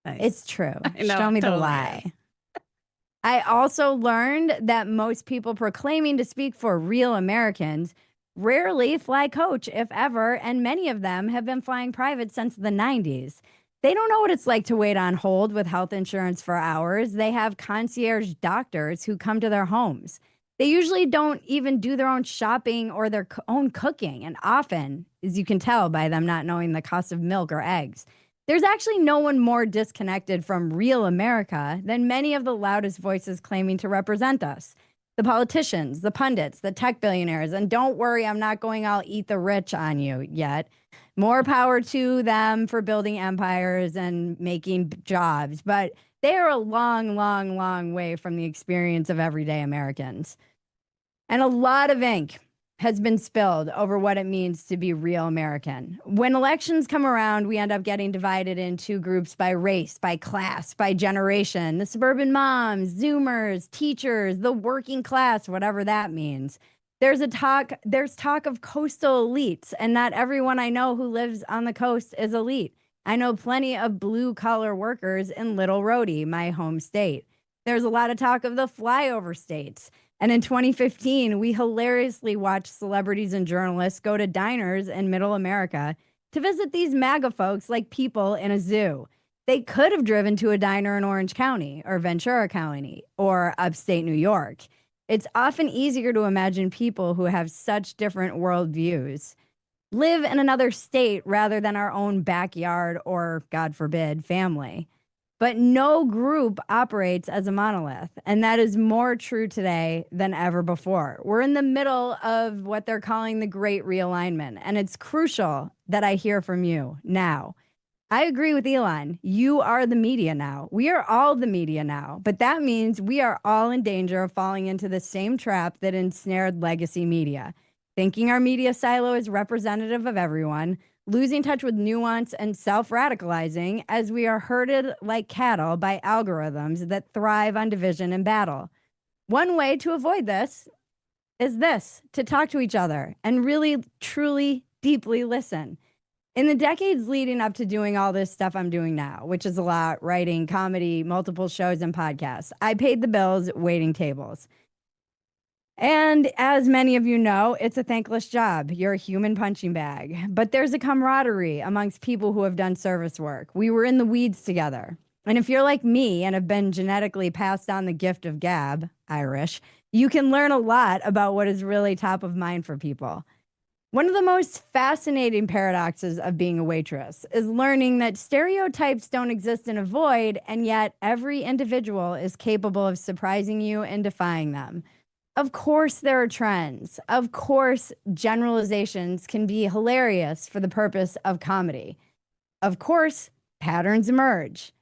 Nice. It's true. I know, Show me the totally lie. is. I also learned that most people proclaiming to speak for real Americans rarely fly coach, if ever, and many of them have been flying private since the 90s. They don't know what it's like to wait on hold with health insurance for hours. They have concierge doctors who come to their homes. They usually don't even do their own shopping or their own cooking, and often, as you can tell by them not knowing the cost of milk or eggs, there's actually no one more disconnected from real America than many of the loudest voices claiming to represent us. The politicians, the pundits, the tech billionaires, and don't worry, I'm not going all eat the rich on you yet. More power to them for building empires and making jobs, but they are a long, long, long way from the experience of everyday Americans. And a lot of ink has been spilled over what it means to be real American. When elections come around, we end up getting divided into groups by race, by class, by generation, the suburban moms, Zoomers, teachers, the working class, whatever that means. There's talk of coastal elites, and not everyone I know who lives on the coast is elite. I know plenty of blue collar workers in Little Rhodey, my home state. There's a lot of talk of the flyover states. And in 2015, we hilariously watched celebrities and journalists go to diners in middle America to visit these MAGA folks like people in a zoo. They could have driven to a diner in Orange County or Ventura County or upstate New York. It's often easier to imagine people who have such different worldviews live in another state rather than our own backyard or, God forbid, family. But no group operates as a monolith, and that is more true today than ever before. We're in the middle of what they're calling the Great Realignment, and it's crucial that I hear from you now. I agree with Elon. You are the media now. We are all the media now, but that means we are all in danger of falling into the same trap that ensnared legacy media, thinking our media silo is representative of everyone, losing touch with nuance and self-radicalizing as we are herded like cattle by algorithms that thrive on division and battle. One way to avoid this is to talk to each other and really, truly, deeply listen. In the decades leading up to doing all this stuff I'm doing now, which is a lot, writing, comedy, multiple shows and podcasts, I paid the bills waiting tables. And as many of you know, it's a thankless job. You're a human punching bag. But there's a camaraderie amongst people who have done service work. We were in the weeds together. And if you're like me and have been genetically passed on the gift of gab, Irish, you can learn a lot about what is really top of mind for people. One of the most fascinating paradoxes of being a waitress is learning that stereotypes don't exist in a void, and yet every individual is capable of surprising you and defying them. Of course, there are trends. Of course, generalizations can be hilarious for the purpose of comedy. Of course, patterns emerge.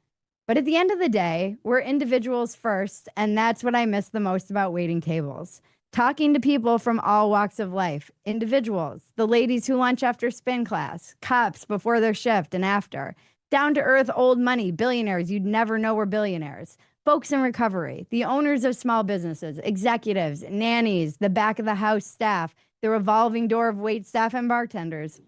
But at the end of the day, we're individuals first, and that's what I miss the most about waiting tables. Talking to people from all walks of life, individuals, the ladies who lunch after spin class, cops before their shift and after, down to earth old money, billionaires you'd never know were billionaires, folks in recovery, the owners of small businesses, executives, nannies, the back of the house staff, the revolving door of wait staff and bartenders.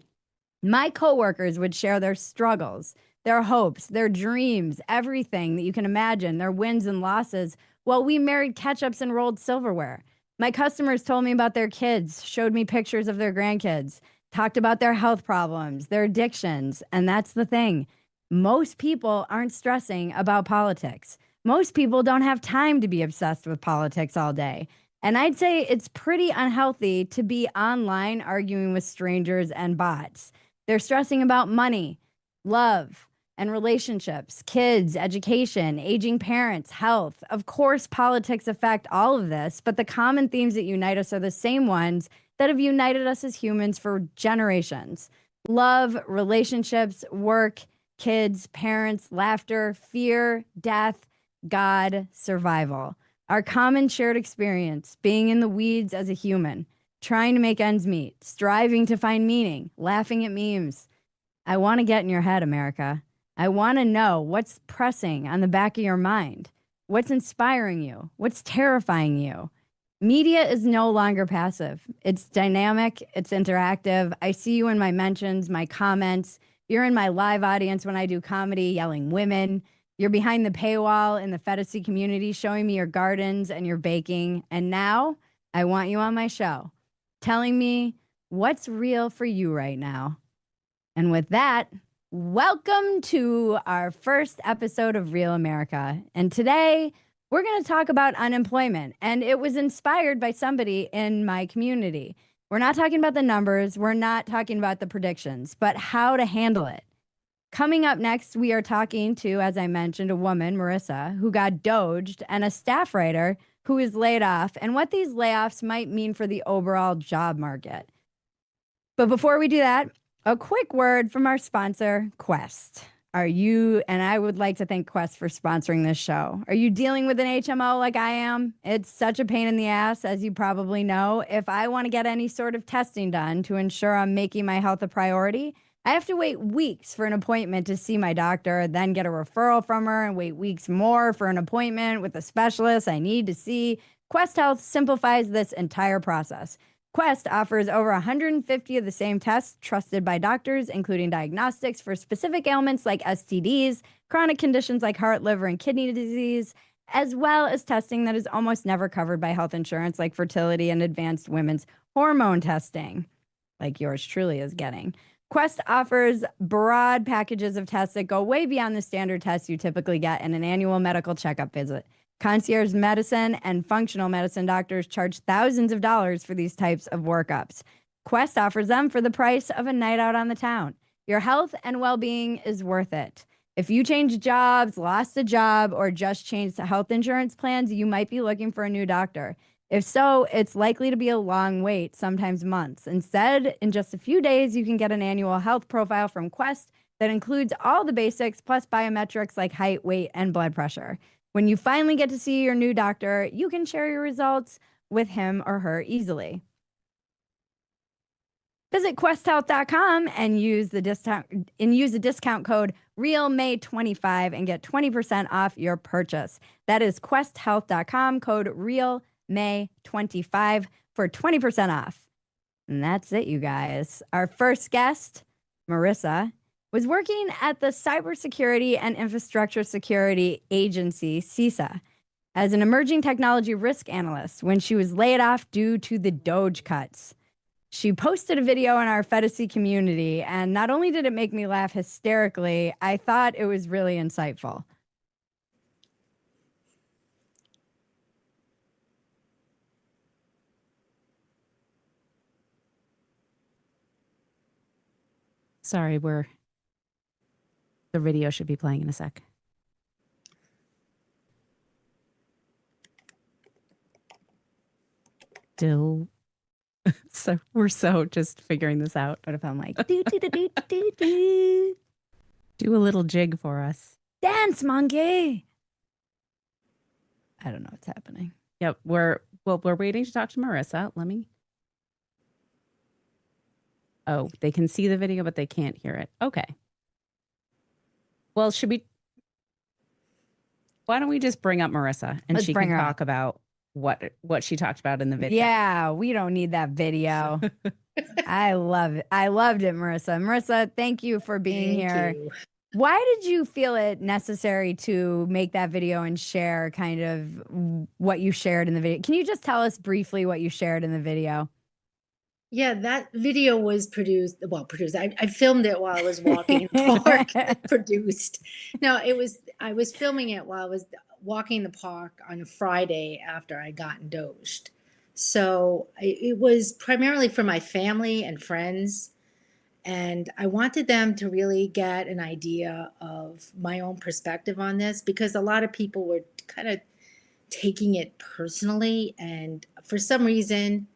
My coworkers would share their struggles, their hopes, their dreams, everything that you can imagine, their wins and losses, while we married ketchups and rolled silverware. My customers told me about their kids, showed me pictures of their grandkids, talked about their health problems, their addictions, and that's the thing. Most people aren't stressing about politics. Most people don't have time to be obsessed with politics all day. And I'd say it's pretty unhealthy to be online arguing with strangers and bots. They're stressing about money, love, and relationships, kids, education, aging parents, health. Of course, politics affect all of this, but the common themes that unite us are the same ones that have united us as humans for generations. Love, relationships, work, kids, parents, laughter, fear, death, God, survival. Our common shared experience, being in the weeds as a human, trying to make ends meet, striving to find meaning, laughing at memes. I want to get in your head, America. I want to know what's pressing on the back of your mind, what's inspiring you, what's terrifying you. Media is no longer passive. It's dynamic, it's interactive. I see you in my mentions, my comments. You're in my live audience when I do comedy, yelling women. You're behind the paywall in the Phetasy community, showing me your gardens and your baking. And now I want you on my show, telling me what's real for you right now. And with that, welcome to our first episode of Real America. And today we're going to talk about unemployment. And it was inspired by somebody in my community. We're not talking about the numbers, we're not talking about the predictions, but how to handle it. Coming up next, we are talking to, as I mentioned, a woman, Marissa, who got doged, and a staff writer who is laid off, and what these layoffs might mean for the overall job market. But before we do that, a quick word from our sponsor, Quest. And I would like to thank Quest for sponsoring this show. Are you dealing with an HMO like I am? It's such a pain in the ass, as you probably know. If I want to get any sort of testing done to ensure I'm making my health a priority, I have to wait weeks for an appointment to see my doctor, then get a referral from her and wait weeks more for an appointment with a specialist I need to see. Quest Health simplifies this entire process. Quest offers over 150 of the same tests trusted by doctors, including diagnostics for specific ailments like STDs, chronic conditions like heart, liver, and kidney disease, as well as testing that is almost never covered by health insurance like fertility and advanced women's hormone testing, like yours truly is getting. Quest offers broad packages of tests that go way beyond the standard tests you typically get in an annual medical checkup visit. Concierge medicine and functional medicine doctors charge thousands of dollars for these types of workups. Quest offers them for the price of a night out on the town. Your health and well-being is worth it. If you changed jobs, lost a job, or just changed health insurance plans, you might be looking for a new doctor. If so, it's likely to be a long wait, sometimes months. Instead, in just a few days, you can get an annual health profile from Quest that includes all the basics plus biometrics like height, weight, and blood pressure. When you finally get to see your new doctor, you can share your results with him or her easily. Visit questhealth.com and use the discount code REALMAY25 and get 20% off your purchase. That is questhealth.com, code REALMAY25 for 20% off. And that's it, you guys. Our first guest, Marissa, was working at the Cybersecurity and Infrastructure Security Agency, CISA, as an emerging technology risk analyst when she was laid off due to the Doge cuts. She posted a video in our Phetasy community, and not only did it make me laugh hysterically, I thought it was really insightful. Sorry, the video should be playing in a sec. Still, so we're just figuring this out. But if I'm like, do a little jig for us. Dance, monkey. I don't know what's happening. Yep, we're waiting to talk to Marissa. Oh, they can see the video, but they can't hear it. Okay. Well, why don't we just bring up Marissa and she can talk about what she talked about in the video? Yeah, we don't need that video. I love it. I loved it, Marissa. Marissa, thank you for being here. Why did you feel it necessary to make that video and share kind of what you shared in the video? Can you just tell us briefly what you shared in the video? Yeah, that video was produced. I filmed it while I was walking in the park. Produced. No, I was filming it while I was walking the park on a Friday after I gotten doged. So it was primarily for my family and friends. And I wanted them to really get an idea of my own perspective on this, because a lot of people were kind of taking it personally. And for some reason,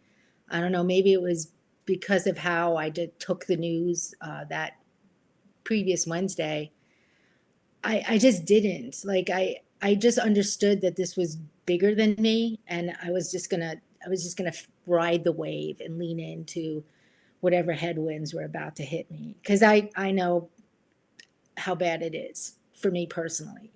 I don't know, maybe it was because of how I took the news that previous Wednesday. I just didn't. I just understood that this was bigger than me, and I was just gonna ride the wave and lean into whatever headwinds were about to hit me, because I know how bad it is for me personally.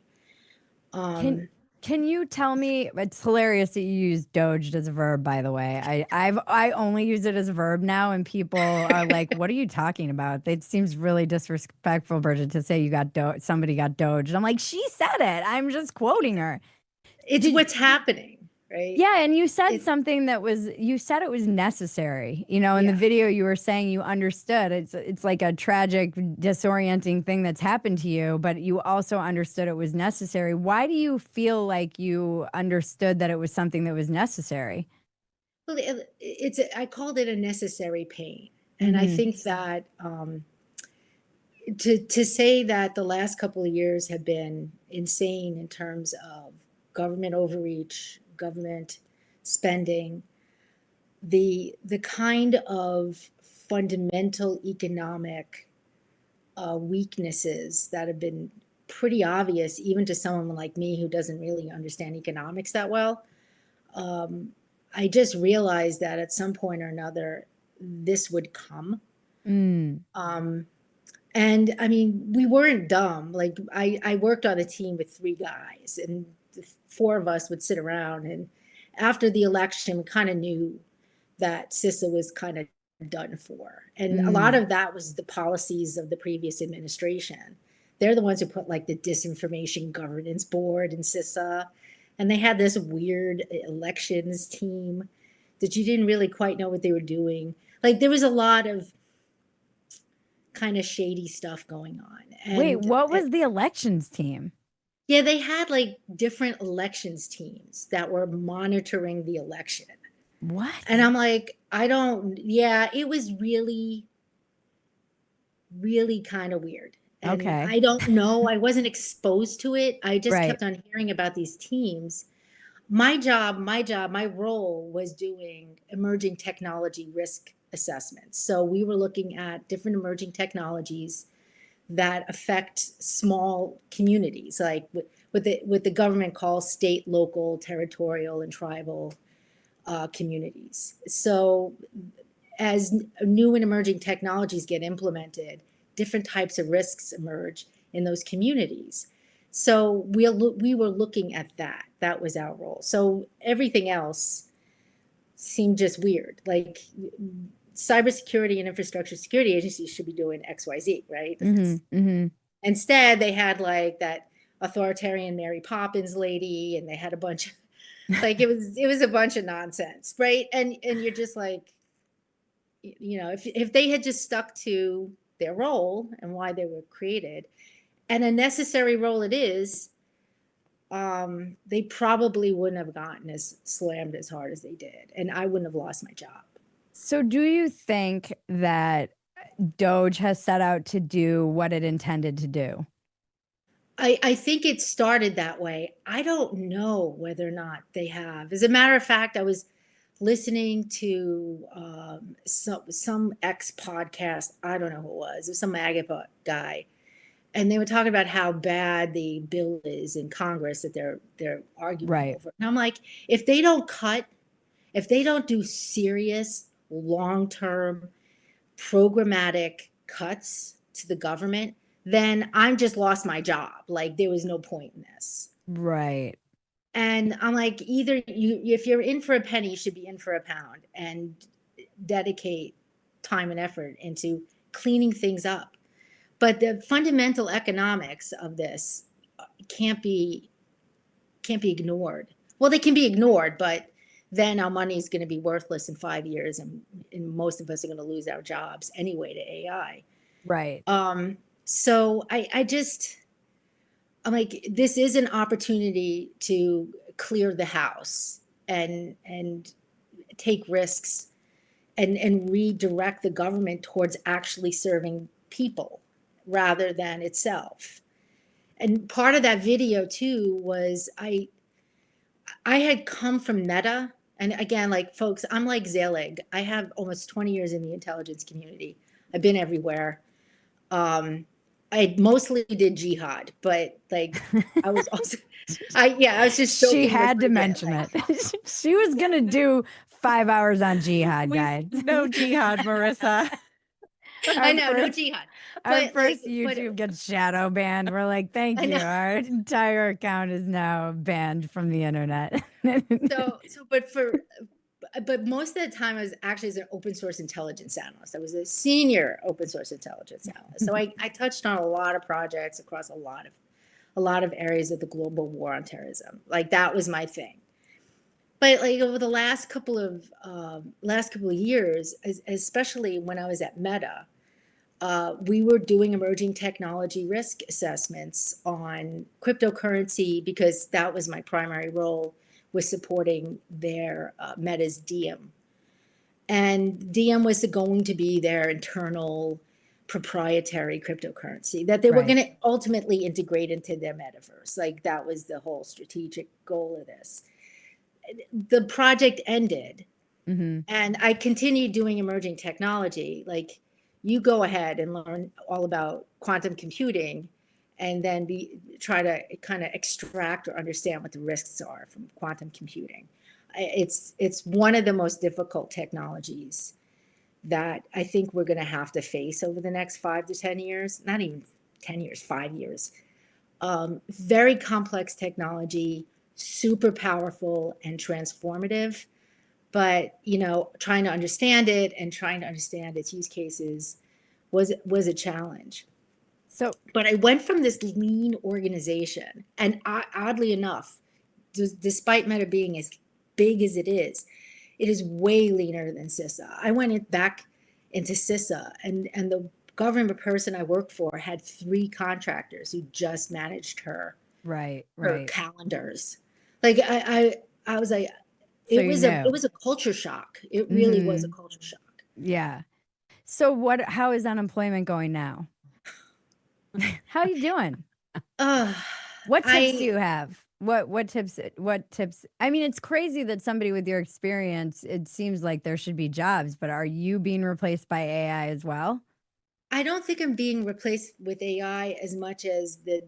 Can you tell me? It's hilarious that you use Doged as a verb, by the way. I only use it as a verb now, and people are like, "What are you talking about?" It seems really disrespectful, Bridget, to say you got somebody got Doged. I'm like, she said it. I'm just quoting her. It's what's happening, right? Yeah, and you said something that was, you said it was necessary. You know, in the video you were saying you understood. It's like a tragic, disorienting thing that's happened to you, but you also understood it was necessary. Why do you feel like you understood that it was something that was necessary? Well, I called it a necessary pain. And I think that to say that the last couple of years have been insane in terms of government overreach, government spending, the kind of fundamental economic weaknesses that have been pretty obvious, even to someone like me who doesn't really understand economics that well. I just realized that at some point or another, this would come. And I mean, we weren't dumb. Like I worked on a team with 3 guys, and the 4 of us would sit around. And after the election, we kind of knew that CISA was kind of done for. And a lot of that was the policies of the previous administration. They're the ones who put like the disinformation governance board in CISA. And they had this weird elections team that you didn't really quite know what they were doing. Like there was a lot of kind of shady stuff going on. And Wait, what was the elections team? yeah, they had like different elections teams that were monitoring the election. What? And I'm like, it was really, really kind of weird. And Okay. I don't know, I wasn't exposed to it. I just Right. kept on hearing about these teams. My role was doing emerging technology risk assessments. So we were looking at different emerging technologies that affect small communities, like what the government calls state, local, territorial, and tribal communities. So as new and emerging technologies get implemented, different types of risks emerge in those communities. So we were looking at that. That was our role. So everything else seemed just weird. Like cybersecurity and infrastructure security agencies should be doing XYZ, right? Instead, they had like that authoritarian Mary Poppins lady, and they had a bunch of like it was a bunch of nonsense, right? And you're just like, you know, if they had just stuck to their role and why they were created, and a necessary role it is, they probably wouldn't have gotten as slammed as hard as they did, and I wouldn't have lost my job. So do you think that Doge has set out to do what it intended to do? I think it started that way. I don't know whether or not they have. As a matter of fact, I was listening to some ex podcast. I don't know who it was some MAGA guy, and they were talking about how bad the bill is in Congress that they're arguing over. And I'm like, if they don't do serious long-term programmatic cuts to the government, then I'm just lost my job. Like there was no point in this. Right. And I'm like, either if you're in for a penny, you should be in for a pound and dedicate time and effort into cleaning things up. But the fundamental economics of this can't be ignored. Well, they can be ignored, but then our money is going to be worthless in 5 years, and most of us are going to lose our jobs anyway to AI. Right. So I'm like, this is an opportunity to clear the house and take risks and redirect the government towards actually serving people rather than itself. And part of that video too was I had come from Meta. And again, like folks, I'm like Zelig. I have almost 20 years in the intelligence community. I've been everywhere. I mostly did jihad, but like I was also, I was just she joking had with to Bridget, mention like, it. She was gonna do 5 hours on jihad, guys. No jihad, Marissa. I know, no jihad. Our But, first but YouTube gets shadow banned. We're like, thank I you. know. Our entire account is now banned from the internet. But most of the time I was actually as an open source intelligence analyst. I was a senior open source intelligence analyst. So I touched on a lot of projects across a lot of areas of the global war on terrorism. Like that was my thing. But like over the last couple of years, especially when I was at Meta, we were doing emerging technology risk assessments on cryptocurrency because that was my primary role, was supporting their Meta's Diem. And Diem was going to be their internal proprietary cryptocurrency that they were going to ultimately integrate into their metaverse. Like that was the whole strategic goal of this. The project ended, and I continued doing emerging technology. Like you go ahead and learn all about quantum computing and then try to kind of extract or understand what the risks are from quantum computing. It's one of the most difficult technologies that I think we're going to have to face over the next 5 to 10 years, not even 10 years, 5 years. Very complex technology, super powerful and transformative. But, trying to understand it and trying to understand its use cases was a challenge. But I went from this lean organization, and oddly enough, despite Meta being as big as it is way leaner than CISA. I went back into CISA, and the government person I worked for had 3 contractors who just managed her calendars. Like I was like, it was a culture shock. It really was a culture shock. Yeah. So how is unemployment going now? How are you doing? What tips do you have? What tips? I mean, it's crazy that somebody with your experience, it seems like there should be jobs, but are you being replaced by AI as well? I don't think I'm being replaced with AI as much as the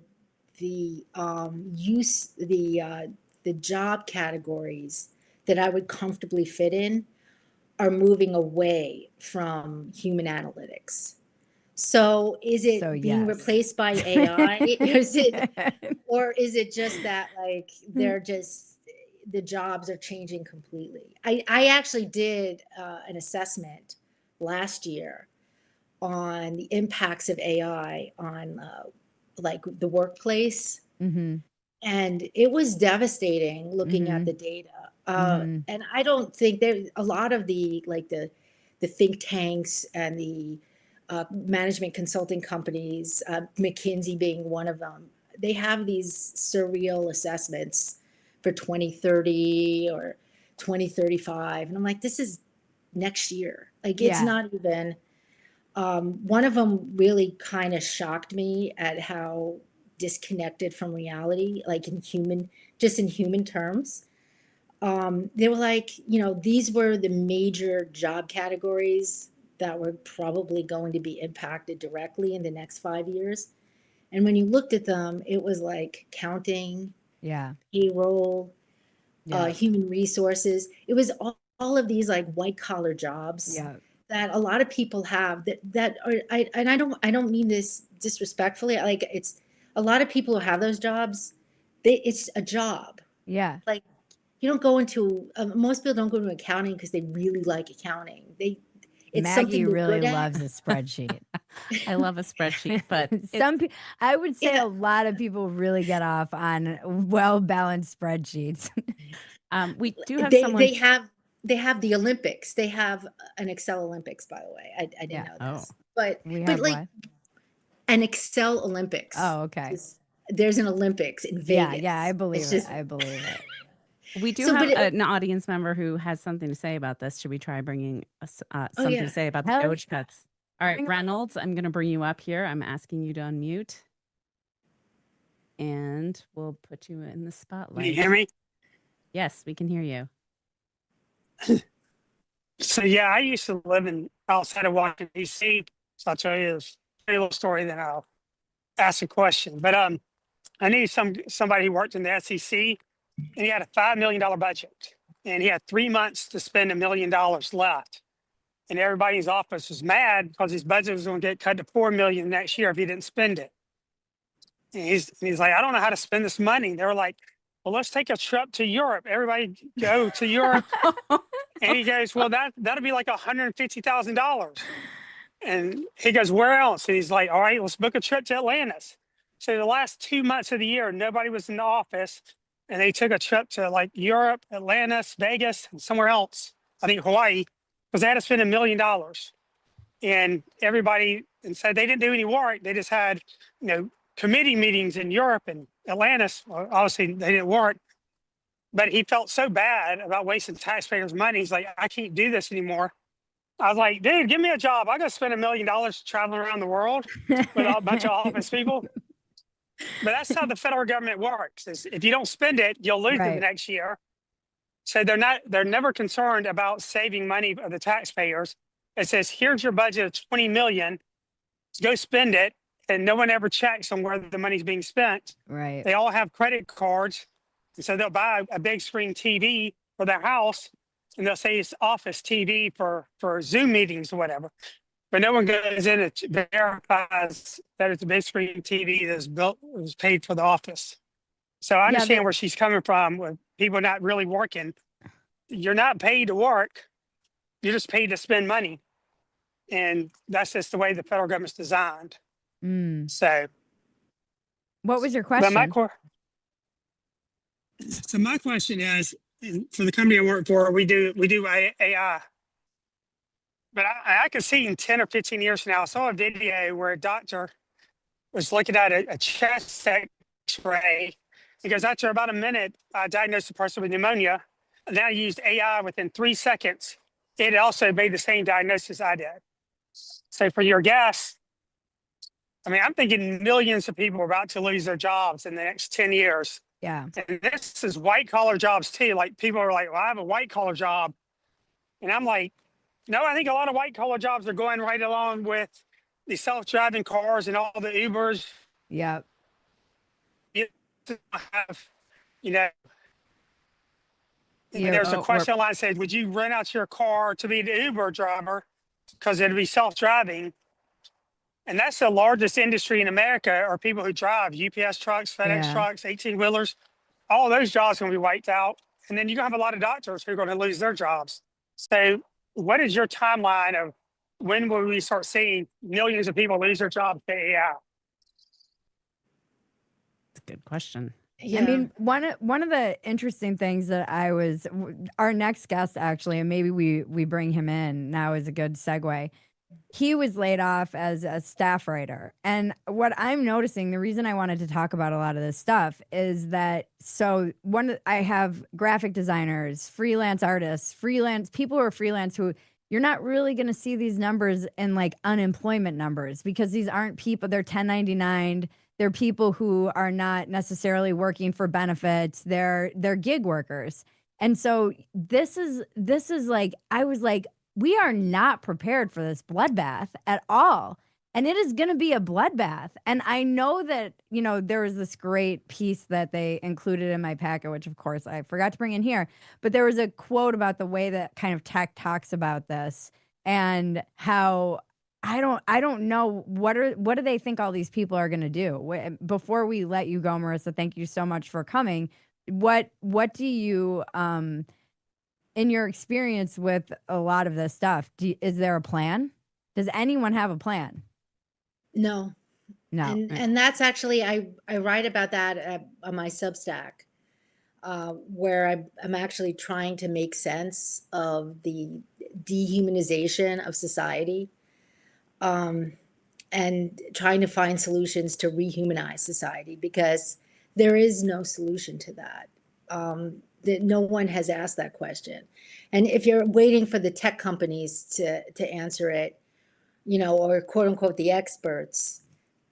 job categories that I would comfortably fit in are moving away from human analytics. So is it being replaced by AI? Or is it just that like the jobs are changing completely? I actually did an assessment last year on the impacts of AI on like the workplace. And it was devastating looking at the data. And I don't think there a lot of the think tanks and the management consulting companies, McKinsey being one of them, they have these surreal assessments for 2030 or 2035. And I'm like, this is next year. Like it's not even, one of them really kind of shocked me at how disconnected from reality, like in human terms. They were like, these were the major job categories that were probably going to be impacted directly in the next 5 years. And when you looked at them, it was like counting, payroll, human resources. It was all of these like white collar jobs that a lot of people have that are, I don't mean this disrespectfully. Like it's a lot of people who have those jobs, it's a job. Like you don't go into, most people don't go into accounting because they really like accounting. It's Maggie something they're really good at. loves a spreadsheet. I love a spreadsheet, but I would say a lot of people really get off on well-balanced spreadsheets. We do have they have the Olympics. They have an Excel Olympics, by the way. I didn't know this. But like an Excel Olympics. Oh, okay. There's an Olympics in Vegas. Yeah, I believe it. I believe it. We do have an audience member who has something to say about this. Should we try bringing something to say about the Doge cuts? All right, Reynolds, I'm going to bring you up here. I'm asking you to unmute. And we'll put you in the spotlight. Can you hear me? Yes, we can hear you. So, yeah, I used to live outside of Washington, D.C. So I'll tell you this pretty little story, then I'll ask a question. But I knew somebody who worked in the SEC, and he had a $5 million budget. And he had 3 months to spend $1 million left. and everybody in his office was mad because his budget was going to get cut to $4 million next year if he didn't spend it. And he's like, I don't know how to spend this money. They were like, well, let's take a trip to Europe. Everybody go to Europe. And he goes, well, that'll be like $150,000. And he goes, where else? And he's like, all right, let's book a trip to Atlantis. So the last 2 months of the year, nobody was in the office. And they took a trip to like Europe, Atlantis, Vegas, and somewhere else. I think Hawaii, because they had to spend $1 million. And everybody, and so they didn't do any work. They just had, committee meetings in Europe and Atlantis. Well, obviously they didn't work. But he felt so bad about wasting taxpayers' money. He's like, I can't do this anymore. I was like, dude, give me a job. I got to spend $1 million traveling around the world with a bunch of office people. But that's how the federal government works. Is if you don't spend it, you'll lose it the next year. So they're never concerned about saving money of the taxpayers. It says, here's your budget of 20 million. Go spend it. And no one ever checks on where the money's being spent. Right. They all have credit cards. And so they'll buy a big screen TV for their house, and they'll say it's office TV for Zoom meetings or whatever. But no one goes in and verifies that it's a big screen TV that's was paid for the office. So I understand where she's coming from with people not really working. You're not paid to work. You're just paid to spend money. And that's just the way the federal government's designed. So what was your question? So my question is, for the company I work for, we do AI. But I can see in 10 or 15 years from now, I saw a video where a doctor was looking at a chest x-ray. He goes, after about a minute, I diagnosed the person with pneumonia. And then I used AI within 3 seconds. It also made the same diagnosis I did. So for your guess, I mean, I'm thinking millions of people are about to lose their jobs in the next 10 years. Yeah. And this is white collar jobs too. Like people are like, well, I have a white collar job. And I'm like, no, I think a lot of white collar jobs are going right along with the self-driving cars and all the Ubers. Yeah. You have, there's a question online that said, would you rent out your car to be the Uber driver because it'd be self-driving? And that's the largest industry in America are people who drive UPS trucks, FedEx trucks, 18-wheelers. All those jobs are going to be wiped out. And then you're going to have a lot of doctors who are going to lose their jobs. So what is your timeline of when will we start seeing millions of people lose their jobs to AI? That's a good question. Yeah. I mean, one of the interesting things that our next guest actually, and maybe we bring him in now is a good segue. He was laid off as a staff writer. And what I'm noticing, the reason I wanted to talk about a lot of this stuff is that, I have graphic designers, freelance artists, people who are freelance who you're not really going to see these numbers in like unemployment numbers because these aren't people, they're 1099. They're people who are not necessarily working for benefits. They're gig workers. And so this is like, I was like, we are not prepared for this bloodbath at all. And it is going to be a bloodbath. And I know that, there was this great piece that they included in my packet, which of course I forgot to bring in here, but there was a quote about the way that kind of tech talks about this and how I don't know what do they think all these people are going to do. Before we let you go, Marissa, thank you so much for coming. What do you, in your experience with a lot of this stuff, is there a plan? Does anyone have a plan? No. And that's actually, I write about that on my Substack, where I'm actually trying to make sense of the dehumanization of society, and trying to find solutions to rehumanize society, because there is no solution to that. That no one has asked that question. And if you're waiting for the tech companies to answer it, or quote unquote the experts,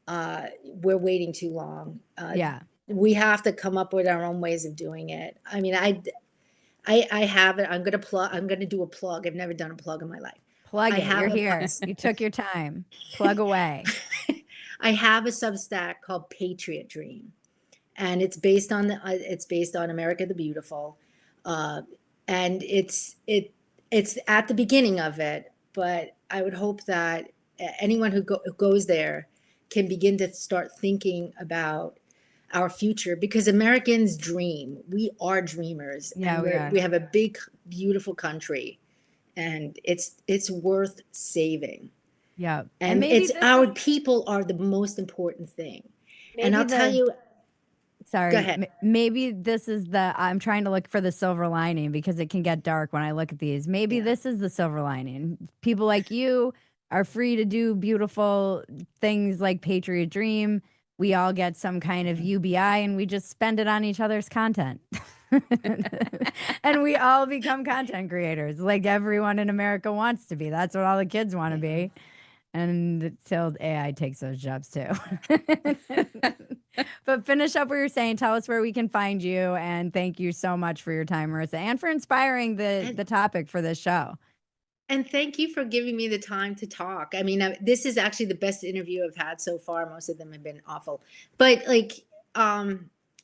we're waiting too long. We have to come up with our own ways of doing it. I mean, I have it. I'm going to do a plug. I've never done a plug in my life. You're here. You took your time. Plug away. I have a Substack called Patriot Dream. And it's based on America the Beautiful, and it's at the beginning of it. but I would hope that anyone who goes there can begin to start thinking about our future, because Americans dream. We are dreamers, Yeah, and we have a big, beautiful country, and it's worth saving. Yeah. And it's our people are the most important thing. And I'll tell you, sorry, go ahead. Maybe this is I'm trying to look for the silver lining, because it can get dark when I look at these. Maybe this is the silver lining. People like you are free to do beautiful things like Patriot Dream. We all get some kind of UBI and we just spend it on each other's content. And we all become content creators like everyone in America wants to be. That's what all the kids want to be. And until AI takes those jobs too. But finish up what you're saying. Tell us where we can find you. And thank you so much for your time, Marissa, and for inspiring the topic for this show. And thank you for giving me the time to talk. I mean, this is actually the best interview I've had so far. Most of them have been awful. But like,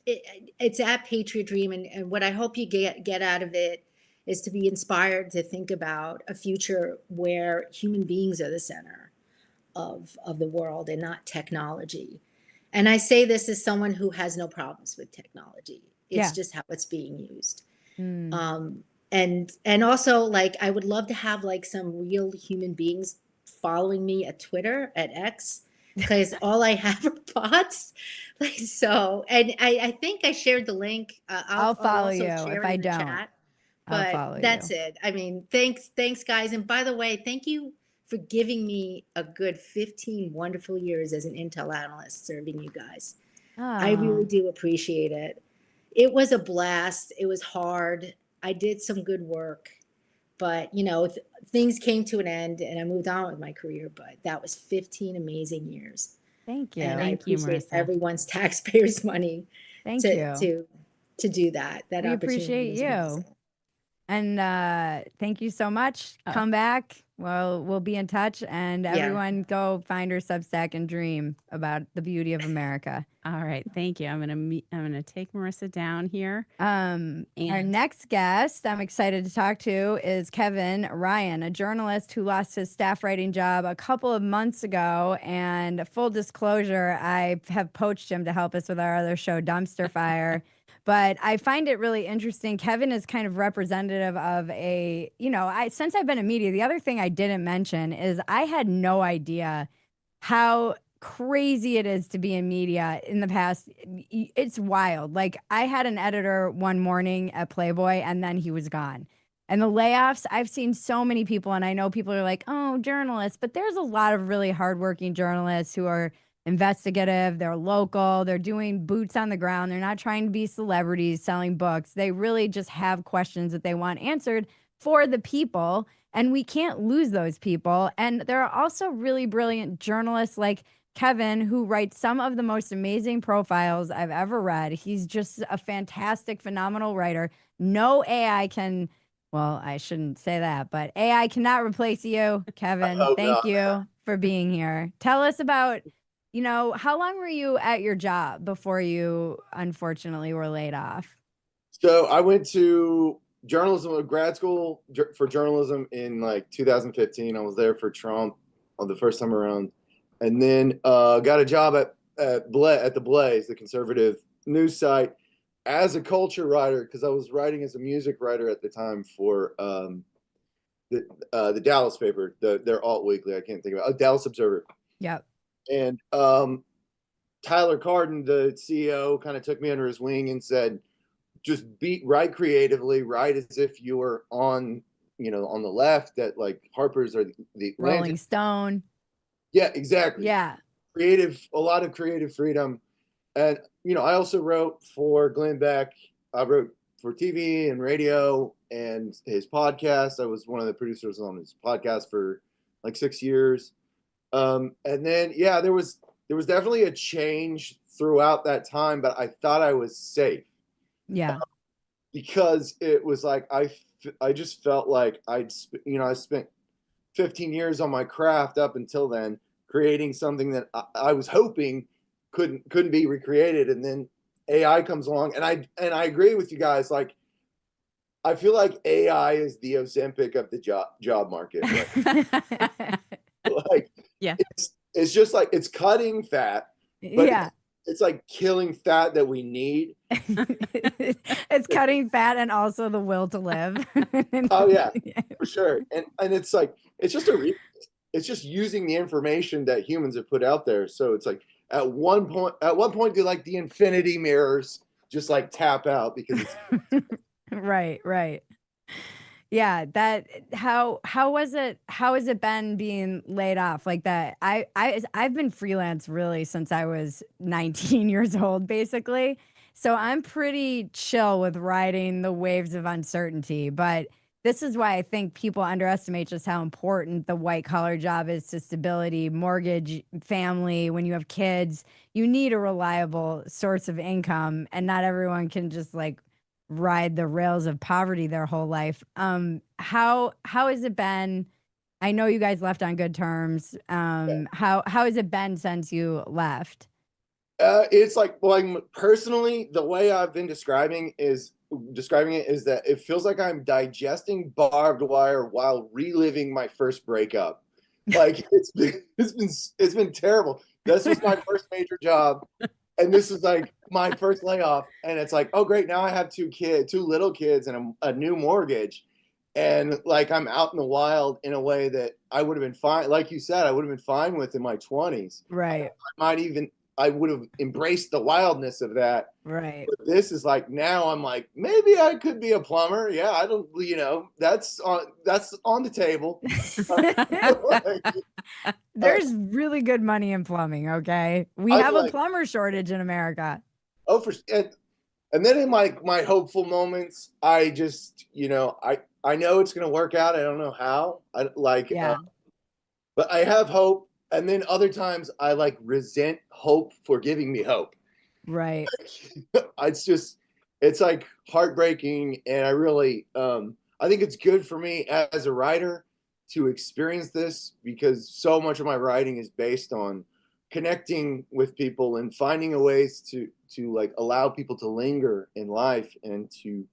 it's at Patriot Dream. And what I hope you get out of it is to be inspired to think about a future where human beings are the center of the world and not technology. And I say this as someone who has no problems with technology. It's just how it's being used. And also, like, I would love to have like some real human beings following me at Twitter, at X, because all I have are bots. Like, so, and I think I shared the link. I'll follow you if I don't. Chat, I'll follow that's you. it. I mean, thanks guys. And by the way, thank you for giving me a good 15 wonderful years as an Intel analyst serving you guys. I really do appreciate it. It was a blast. It was hard. I did some good work, but you know, things came to an end and I moved on with my career, but that was 15 amazing years. Thank you. And Thank you, appreciate Marissa. everyone's taxpayers' money Thank to do that. That we opportunity appreciate was you. amazing. And thank you so much. Come back. Well, we'll be in touch. And everyone go find her Substack and dream about the beauty of America. All right. Thank you. I'm gonna take Marissa down here. Our next guest I'm excited to talk to is Kevin Ryan, a journalist who lost his staff writing job a couple of months ago. And full disclosure, I have poached him to help us with our other show, Dumpster Fire. But I find it really interesting. Kevin is kind of representative of since I've been in media, the other thing I didn't mention is I had no idea how crazy it is to be in media in the past. It's wild. Like, I had an editor one morning at Playboy and then he was gone. And the layoffs, I've seen so many people, and I know people are like, oh, journalists, but there's a lot of really hardworking journalists who are investigative, they're local, they're doing boots on the ground, they're not trying to be celebrities selling books. They really just have questions that they want answered for the people, and we can't lose those people. And there are also really brilliant journalists like Kevin, who writes some of the most amazing profiles I've ever read. He's just a fantastic, phenomenal writer. No AI can, well, I shouldn't say that, but AI cannot replace you, Kevin. Thank you for being here. Tell us about, how long were you at your job before you unfortunately were laid off? So I went to journalism, grad school for journalism in like 2015. I was there for Trump on the first time around, and then got a job at the Blaze, the conservative news site, as a culture writer, because I was writing as a music writer at the time for the Dallas paper, their alt weekly. I can't think about it. Dallas Observer. Yep. And Tyler Carden, the CEO, kind of took me under his wing and said, just write creatively, write as if you were on the left at like Harper's or the Rolling Stone. Yeah, exactly. Yeah. A lot of creative freedom. And, I also wrote for Glenn Beck. I wrote for TV and radio and his podcast. I was one of the producers on his podcast for like 6 years. And then, there was definitely a change throughout that time, but I thought I was safe. Yeah. Because it was like, I just felt like I spent 15 years on my craft up until then, creating something that I was hoping couldn't be recreated. And then AI comes along, and I agree with you guys. Like, I feel like AI is the Ozempic of the job market. Right? Like, yeah, it's just like it's cutting fat, but Yeah. it's like killing fat that we need. It's cutting fat and also the will to live. Oh yeah, for sure. And it's like it's just it's just using the information that humans have put out there. So it's like at one point do like the infinity mirrors just like tap out because it's Right. Yeah, that how has it been being laid off like that? I've been freelance really since I was 19 years old basically. So I'm pretty chill with riding the waves of uncertainty, but this is why I think people underestimate just how important the white collar job is to stability, mortgage, family. When you have kids, you need a reliable source of income, and not everyone can just like ride the rails of poverty their whole life. How has it been? I know you guys left on good terms. How has it been since you left? it's like, well, personally, the way I've been describing it is that it feels like I'm digesting barbed wire while reliving my first breakup. Like it's been terrible. This was my first major job, and this is like my first layoff, and it's like, oh great, now I have two little kids, and a new mortgage, and like I'm out in the wild in a way that I would have been fine. Like you said, I would have been fine with in my 20s. Right. I would have embraced the wildness of that. Right. But this is like now I'm like, maybe I could be a plumber. Yeah, I don't, that's on the table. There's really good money in plumbing, okay? We have a plumber shortage in America. Oh, and then in my hopeful moments, I just, I know it's gonna work out. I don't know how. But I have hope. And then other times I like resent hope for giving me hope. Right. It's like heartbreaking. And I really, I think it's good for me as a writer to experience this because so much of my writing is based on connecting with people and finding a ways to like allow people to linger in life and to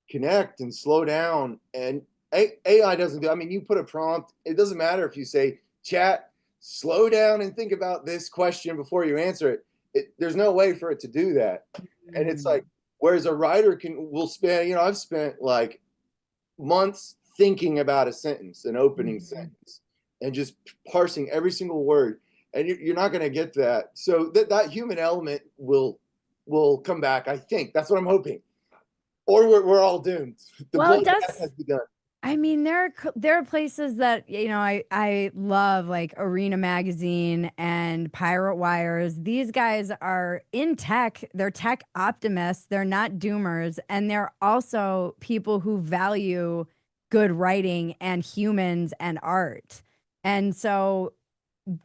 connect and slow down. And AI doesn't do, I mean, you put a prompt, it doesn't matter if you say, chat, slow down and think about this question before you answer it. There's no way for it to do that. And it's like, whereas a writer will spend, I've spent like months thinking about a sentence, an opening sentence, and just parsing every single word. And you're not going to get that. So that human element will come back. I think that's what I'm hoping. Or we're all doomed. The bloodbath has begun. I mean, there are places that, I love, like Arena Magazine and Pirate Wires. These guys are in tech. They're tech optimists. They're not doomers. And they're also people who value good writing and humans and art. And so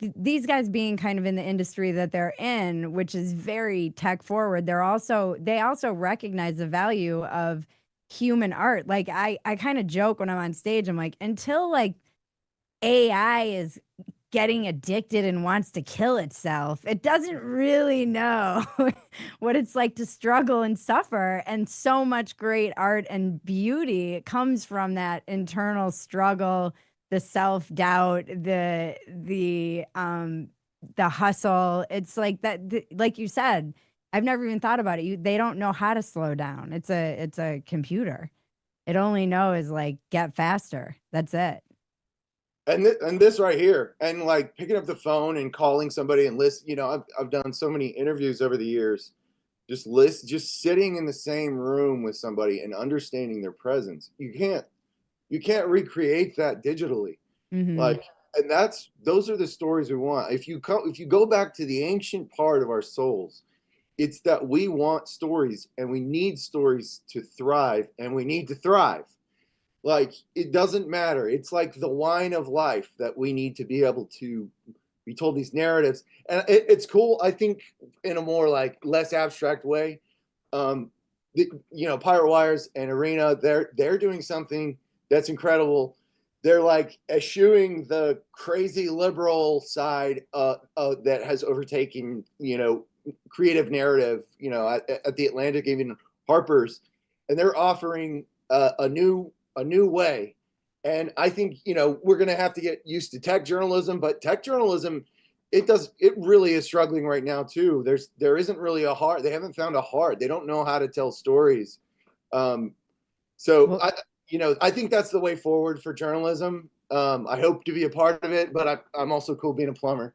these guys being kind of in the industry that they're in, which is very tech forward, they also recognize the value of human art. Like I kind of joke when I'm on stage, I'm like, until like AI is getting addicted and wants to kill itself, it doesn't really know what it's like to struggle and suffer. And so much great art and beauty comes from that internal struggle, the self-doubt, the hustle. It's like that, like you said, I've never even thought about it. They don't know how to slow down. It's a computer. It only knows like get faster. That's it. And this right here, and like picking up the phone and calling somebody and listen. I've done so many interviews over the years. Just sitting in the same room with somebody and understanding their presence. You can't recreate that digitally. Like, and those are the stories we want. If you go back to the ancient part of our souls, it's that we want stories and we need stories to thrive, and we need to thrive. Like, it doesn't matter. It's like the wine of life that we need to be able to be told these narratives. And it's cool, I think, in a more like less abstract way. Pirate Wires and Arena, they're doing something that's incredible. They're like eschewing the crazy liberal side that has overtaken, creative narrative, at the Atlantic, even Harper's, and they're offering a new way. And I think, we're going to have to get used to tech journalism, but tech journalism, it really is struggling right now too. There isn't really they haven't found a heart. They don't know how to tell stories. So I think that's the way forward for journalism. I hope to be a part of it, but I'm also cool being a plumber.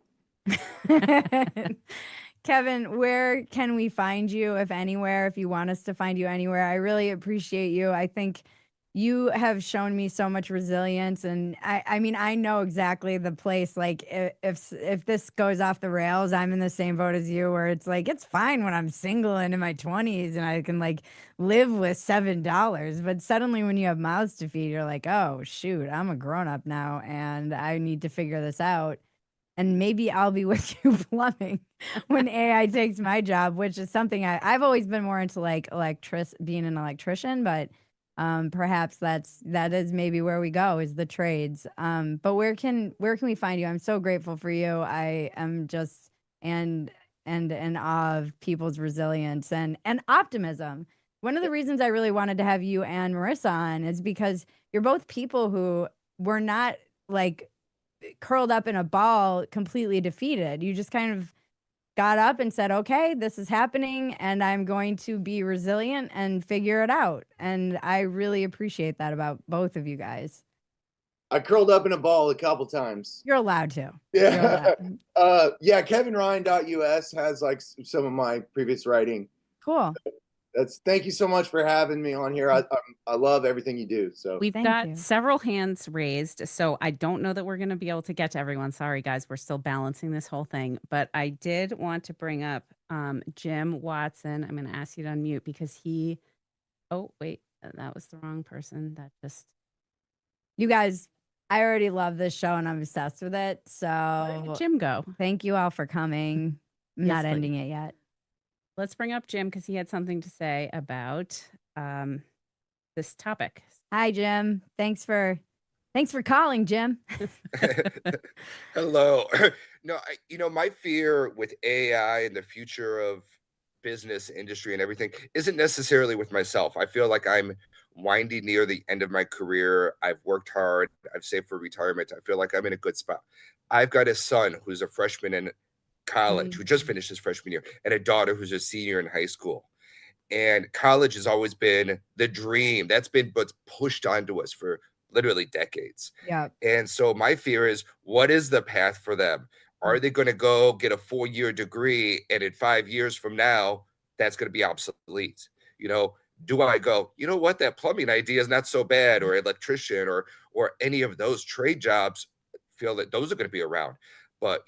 Kevin, where can we find you, if anywhere, if you want us to find you anywhere? I really appreciate you. I think you have shown me so much resilience, and I mean, I know exactly the place. Like if this goes off the rails, I'm in the same boat as you, where it's like, it's fine when I'm single and in my 20s and I can like live with $7. But suddenly when you have mouths to feed, you're like, oh shoot, I'm a grown up now and I need to figure this out. And maybe I'll be with you plumbing when AI takes my job, which is something I've always been more into, like being an electrician, but perhaps that is maybe where we go, is the trades. But where can we find you? I'm so grateful for you. I am just and in awe of people's resilience and optimism. One of the reasons I really wanted to have you and Marissa on is because you're both people who were not like curled up in a ball, completely defeated. You just kind of got up and said, okay, this is happening and I'm going to be resilient and figure it out. And I really appreciate that about both of you guys. I curled up in a ball a couple times. You're allowed to. Yeah. KevinRyan.us has like some of my previous writing. Cool. Thank you so much for having me on here. I love everything you do. So we've got several hands raised, so I don't know that we're going to be able to get to everyone. Sorry, guys, we're still balancing this whole thing. But I did want to bring up Jim Watson. I'm going to ask you to unmute because he. Oh wait, that was the wrong person. You guys, I already love this show and I'm obsessed with it. So where did Jim go? Thank you all for coming. I'm not ending it yet. Let's bring up Jim because he had something to say about this topic. Hi, Jim. Thanks for calling, Jim. Hello. No, my fear with AI and the future of business industry and everything isn't necessarily with myself. I feel like I'm winding near the end of my career. I've worked hard. I've saved for retirement. I feel like I'm in a good spot. I've got a son who's a freshman in college, who just finished his freshman year, and a daughter who's a senior in high school. And college has always been the dream. That's been what's pushed onto us for literally decades. Yeah. And so my fear is, what is the path for them? Are they going to go get a 4-year degree and in 5 years from now, that's going to be obsolete? Do I go, you know what, that plumbing idea is not so bad, or electrician or any of those trade jobs, feel that those are going to be around. But,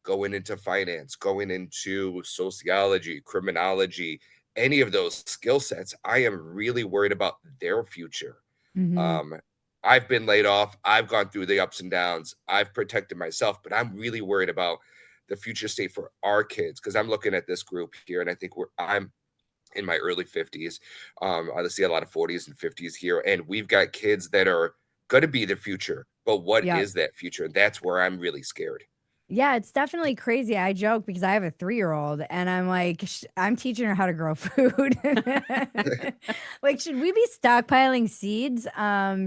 going into finance, going into sociology, criminology, any of those skill sets, I am really worried about their future. Mm-hmm. I've been laid off. I've gone through the ups and downs. I've protected myself, but I'm really worried about the future state for our kids, because I'm looking at this group here, and I think I'm in my early 50s. I see a lot of 40s and 50s here, and we've got kids that are going to be the future. But what is that future? That's where I'm really scared. Yeah, it's definitely crazy. I joke because I have a 3-year-old and I'm like, I'm teaching her how to grow food. Like, should we be stockpiling seeds?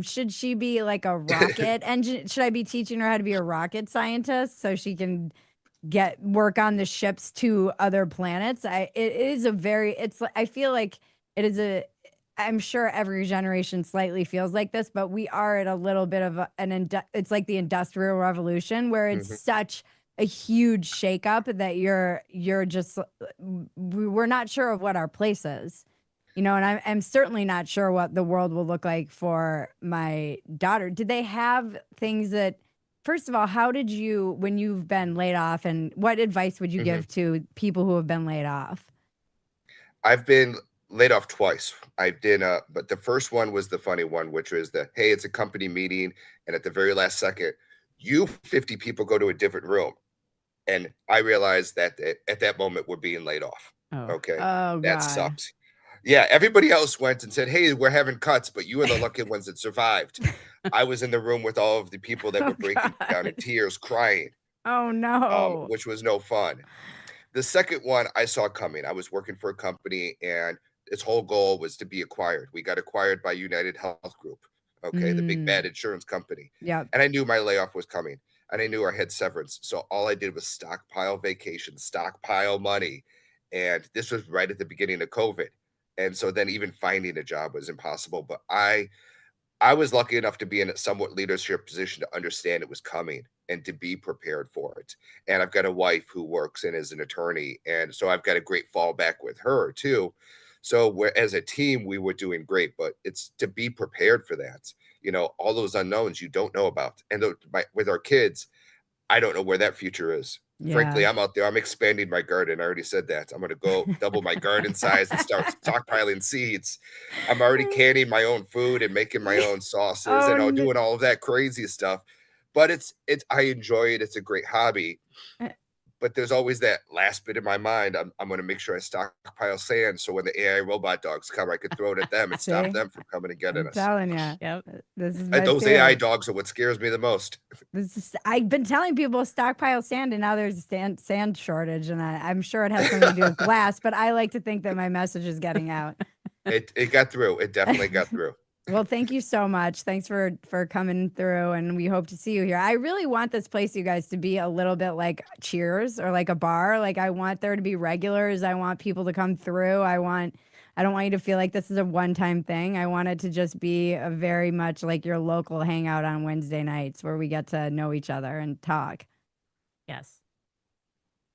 Should she be like a rocket engine? Should I be teaching her how to be a rocket scientist so she can work on the ships to other planets? I feel like it is I'm sure every generation slightly feels like this, but we are at a little bit of it's like the Industrial Revolution, where it's such a huge shakeup that you're just, we're not sure of what our place is, and I'm certainly not sure what the world will look like for my daughter. Did they have things that, first of all, how did you, when you've been laid off, and what advice would you give to people who have been laid off? I've been laid off twice. But the first one was the funny one, which was hey, it's a company meeting, and at the very last second, 50 people go to a different room. And I realized that at that moment we're being laid off. Okay. That sucks. Yeah. Everybody else went and said, hey, we're having cuts, but you were the lucky ones that survived. I was in the room with all of the people that were breaking down in tears, crying. Oh no. Which was no fun. The second one I saw coming. I was working for a company, and its whole goal was to be acquired. We got acquired by United Health Group, okay, the big bad insurance company. Yep. And I knew my layoff was coming, and I knew I had severance. So all I did was stockpile vacations, stockpile money. And this was right at the beginning of COVID. And so then even finding a job was impossible. But I was lucky enough to be in a somewhat leadership position to understand it was coming and to be prepared for it. And I've got a wife who works and is an attorney. And so I've got a great fallback with her too. So as a team, we were doing great, but it's to be prepared for that. You know, all those unknowns you don't know about. And with our kids, I don't know where that future is. Frankly, Yeah. I'm out there. I'm expanding my garden. I already said that. I'm going to go double my garden size and start stockpiling seeds. I'm already canning my own food and making my own sauces Oh, and no. doing all of that crazy stuff. But it's I enjoy it. It's a great hobby. But there's always that last bit in my mind. I'm going to make sure I stockpile sand so when the AI robot dogs come, I could throw it at them and stop See? them from coming and getting I'm us. telling you. Yep. This is my Those fear. AI dogs are what scares me the most. I've been telling people stockpile sand, and now there's a sand shortage, and I'm sure it has something to do with glass, but I like to think that my message is getting out. It got through. It definitely got through. Well, thank you so much. Thanks for coming through, and we hope to see you here. I really want this place, you guys, to be a little bit like Cheers or like a bar. Like, I want there to be regulars. I want people to come through. I don't want you to feel like this is a one-time thing. I want it to just be a very much like your local hangout on Wednesday nights where we get to know each other and talk. Yes.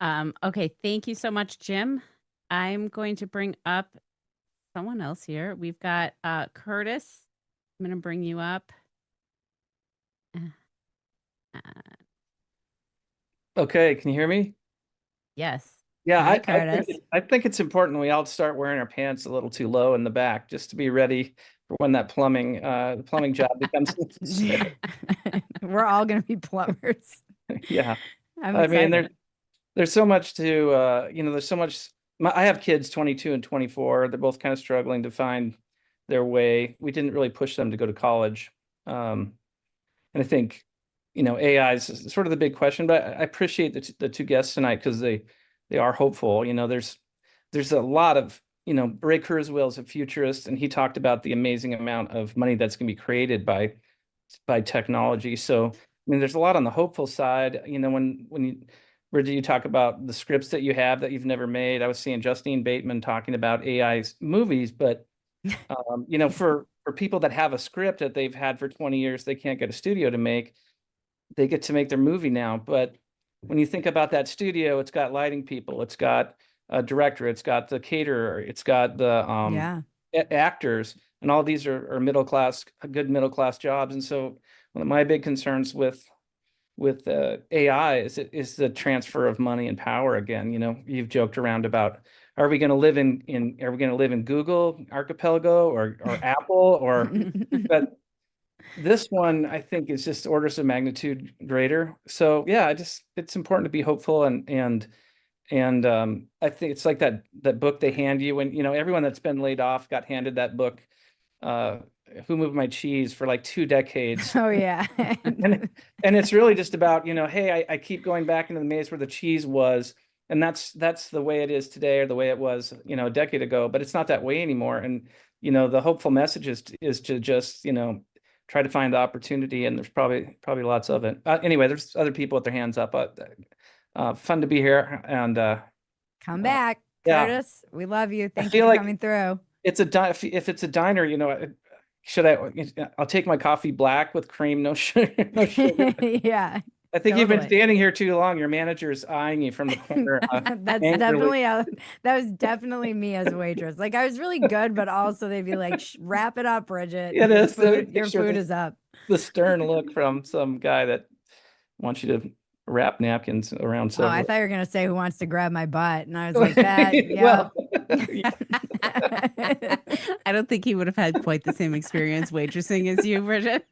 Okay. Thank you so much, Jim. I'm going to bring up someone else here. We've got Curtis. I'm going to bring you up. Okay, can you hear me? Yes. Yeah, Hi, I Curtis. I think it's important we all start wearing our pants a little too low in the back just to be ready for when that plumbing job becomes necessary. We're all going to be plumbers. Yeah. I'm I mean, excited. there's so much to there's so much. I have kids 22 and 24. They're both kind of struggling to find their way. We didn't really push them to go to college. And I think, AI is sort of the big question, but I appreciate the two guests tonight because they are hopeful. There's a lot of, Ray Kurzweil is a futurist, and he talked about the amazing amount of money that's going to be created by technology. So, I mean, there's a lot on the hopeful side. Where do you talk about the scripts that you have that you've never made? I was seeing Justine Bateman talking about AI movies, but for people that have a script that they've had for 20 years, they can't get a studio to make. They get to make their movie now. But when you think about that studio, it's got lighting people, it's got a director, it's got the caterer, it's got the actors, and all these are good middle class jobs. And so one of my big concerns with AI is the transfer of money and power again. You've joked around about, are we going to live in Google archipelago or Apple but this one I think is just orders of magnitude greater. So yeah, it's important to be hopeful and I think it's like that book they hand you when everyone that's been laid off got handed that book, Who Moved My Cheese, for like 2 decades. Oh yeah. and it's really just about, hey, I keep going back into the maze where the cheese was, and that's the way it is today, or the way it was, a decade ago, but it's not that way anymore. And the hopeful message is to just try to find the opportunity, and there's probably lots of it. Anyway, there's other people with their hands up. Fun to be here, and come back, yeah. Curtis. We love you. Thank you for coming through. It's if it's a diner, I'll take my coffee black with cream, no sugar. No sugar. Yeah. I think you've been standing here too long. Your manager's eyeing you from the corner. That was definitely me as a waitress. Like, I was really good, but also they'd be like, wrap it up, Bridget. It is. Your food is up. The stern look from some guy that wants you to wrap napkins around. Oh, I thought you were going to say, who wants to grab my butt? And I was like, that, yeah. I don't think he would have had quite the same experience waitressing as you, Bridget.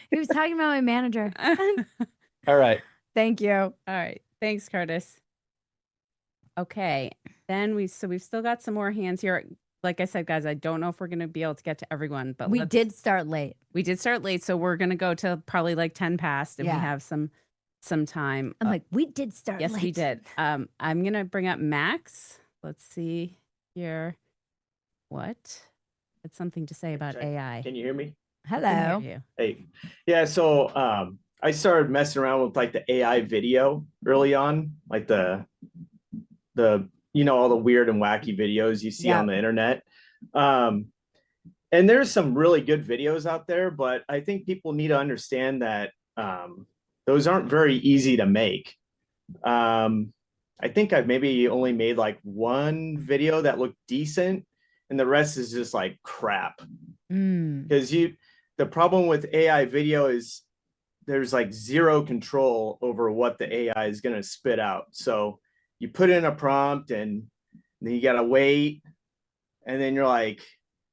He was talking about my manager. All right. Thank you. All right. Thanks, Curtis. Okay. Then we've still got some more hands here. Like I said, guys, I don't know if we're going to be able to get to everyone, but we did start late. We did start late. So we're going to go to probably like 10 past if we have some time. I'm like, we did start late. Yes, we did. I'm going to bring up Max. Let's see here. what? It's something to say about AI. Can you hear me? I can Hello. hear you. Hey, yeah. So I started messing around with like the AI video early on, like the all the weird and wacky videos you see on the internet. And there's some really good videos out there, but I think people need to understand that those aren't very easy to make. I think I've maybe only made like one video that looked decent, and the rest is just like crap. Because the problem with AI video is there's like zero control over what the AI is going to spit out. So you put in a prompt and then you got to wait, and then you're like,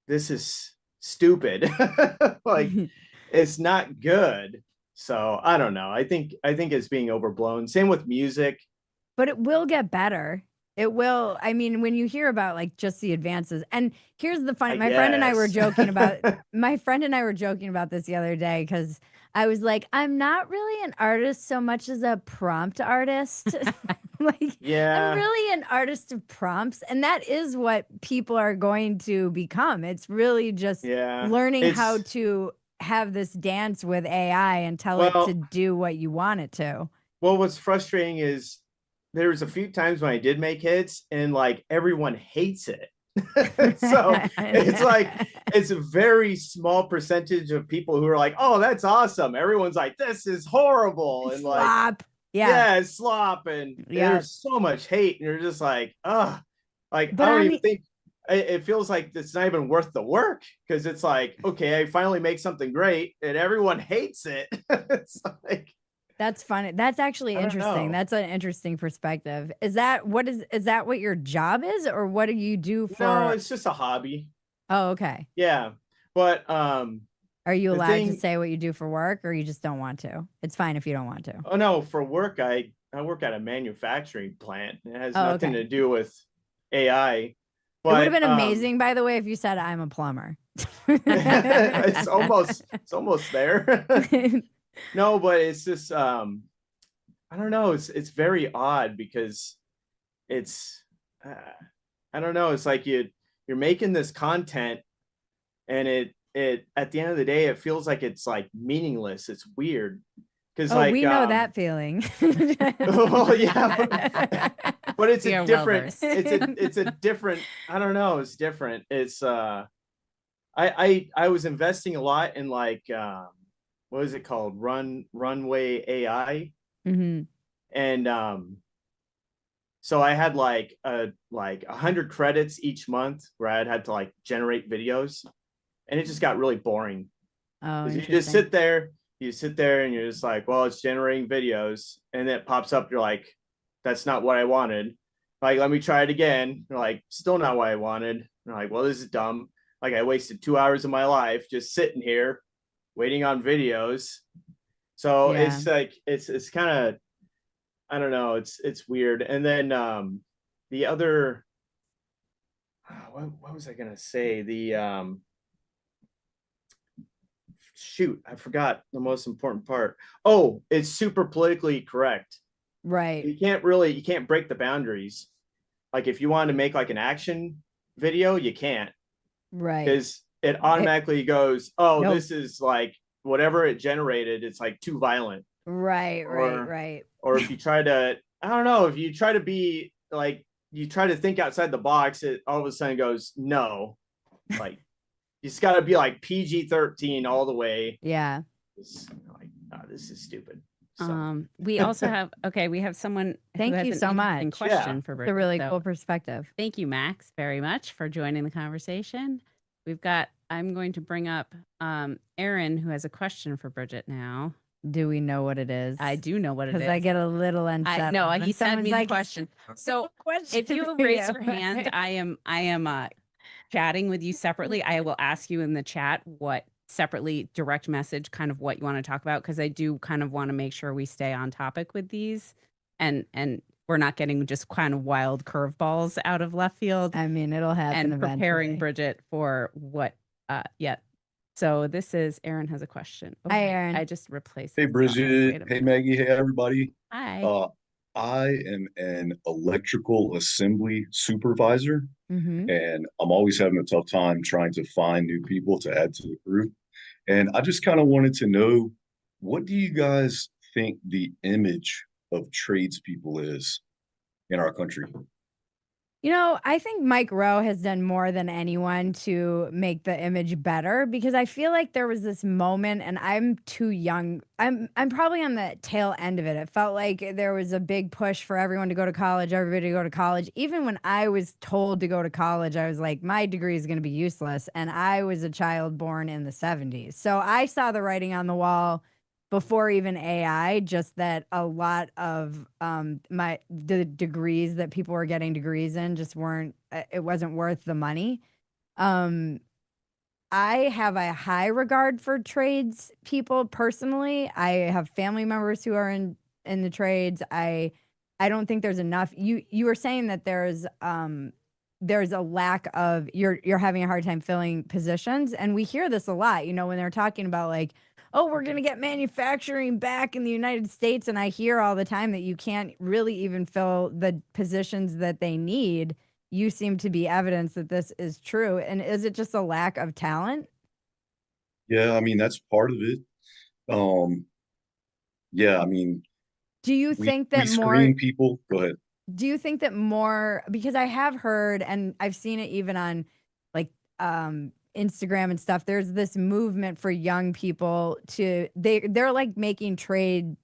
this is stupid. Like it's not good. So I don't know. I think it's being overblown. Same with music. But it will get better. It will. I mean, when you hear about like just the advances, and here's the funny, my friend and I were joking about this the other day, because I was like, I'm not really an artist so much as a prompt artist. Like, I'm really an artist of prompts, and that is what people are going to become. It's really just learning how to have this dance with AI and tell it to do what you want it to. Well, what's frustrating is there was a few times when I did make hits and like everyone hates it. So it's like it's a very small percentage of people who are like, oh, that's awesome. Everyone's like, this is horrible. And slop. Like, slop. And there's so much hate. And you're just like, oh, like, but I don't even think it feels like it's not even worth the work, because it's like, okay, I finally make something great and everyone hates it. It's like, that's funny. That's actually interesting. That's an interesting perspective. Is that what your job is, or what do you do for? No, it's just a hobby. Oh, okay. Yeah. But are you allowed to say what you do for work, or you just don't want to? It's fine if you don't want to. Oh no, for work I work at a manufacturing plant. It has nothing to do with AI. But it would have been amazing, by the way, if you said I'm a plumber. it's almost there. No, but it's just I don't know. It's very odd, because it's I don't know. It's like you're making this content, and it at the end of the day it feels like it's like meaningless. It's weird, because like we know that feeling. Well, yeah, but it's a different. It's a different. I don't know. It's different. It's I was investing a lot in like what is it called? Runway AI. Mm-hmm. And so I had like 100 credits each month where I had to like generate videos, and it just got really boring. Oh, you just sit there and you're just like, well, it's generating videos, and then it pops up. You're like, that's not what I wanted. Like, let me try it again. You're like, still not what I wanted. You're like, well, this is dumb. Like, I wasted 2 hours of my life just sitting here waiting on videos. So it's like it's kind of, I don't know, it's weird. And then the other what was I gonna say? The shoot, I forgot the most important part. Oh, it's super politically correct. Right. You can't break the boundaries. Like if you wanted to make like an action video, you can't. Right. Because it automatically goes, oh, nope, this is like whatever it generated, it's like too violent. Right. Or if you try to, I don't know, if you try to be like, you try to think outside the box, it all of a sudden goes, no. Like, you just got to be like PG-13 all the way. Yeah. It's like, oh, this is stupid. So. We also have, we have someone. Thank you so much. Question for Bridget. It's a really cool perspective. Thank you, Max, very much for joining the conversation. I'm going to bring up Aaron, who has a question for Bridget now. Do we know what it is? I do know what it is. Because I get a little unsettled. No, he sent me the question. So if you raise your hand, I am chatting with you separately. I will ask you in the chat what separately direct message kind of what you want to talk about, because I do kind of want to make sure we stay on topic with these and we're not getting just kind of wild curveballs out of left field. I mean, it'll happen and preparing Bridget for what So this is Aaron has a question. Hi, Aaron. I just replaced. Hey, Bridget. Hey, Maggie. Hey, everybody. Hi. I am an electrical assembly supervisor, Mm-hmm. and I'm always having a tough time trying to find new people to add to the crew. And I just kind of wanted to know, what do you guys think the image of tradespeople is in our country? You know, I think Mike Rowe has done more than anyone to make the image better because I feel like there was this moment and I'm too young. I'm probably on the tail end of it. It felt like there was a big push for everyone to go to college, everybody to go to college. Even when I was told to go to college, I was like, my degree is going to be useless. And I was a child born in the 70s. So I saw the writing on the wall before even AI, just that a lot of the degrees that people were getting degrees in just weren't it wasn't worth the money. Um, I have a high regard for trades people personally. I have family members who are in the trades. I don't think there's enough. You were saying that there's a lack of you're having a hard time filling positions, and we hear this a lot, you know, when they're talking about like, oh, we're going to get manufacturing back in the United States, and I hear all the time that you can't really even fill the positions that they need. You seem to be evidence that this is true. And is it just a lack of talent? Yeah, I mean, that's part of it. Um, yeah, I mean, Do you we think we that more screen people. Go ahead. do you think that more, because I have heard and I've seen it even on like Instagram and stuff, there's this movement for young people to they're like making trade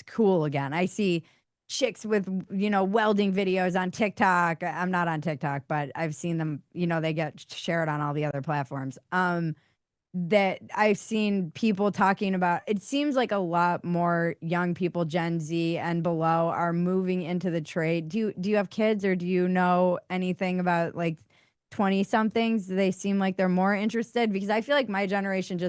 cool again. I see chicks with, you know, welding videos on TikTok. I'm not on TikTok, but I've seen them, you know, they get shared on all the other platforms. That I've seen people talking about. It seems like a lot more young people, Gen Z and below, are moving into the trade. Do you have kids, or do you know anything about like 20 somethings? Do they seem like they're more interested? Because I feel like my generation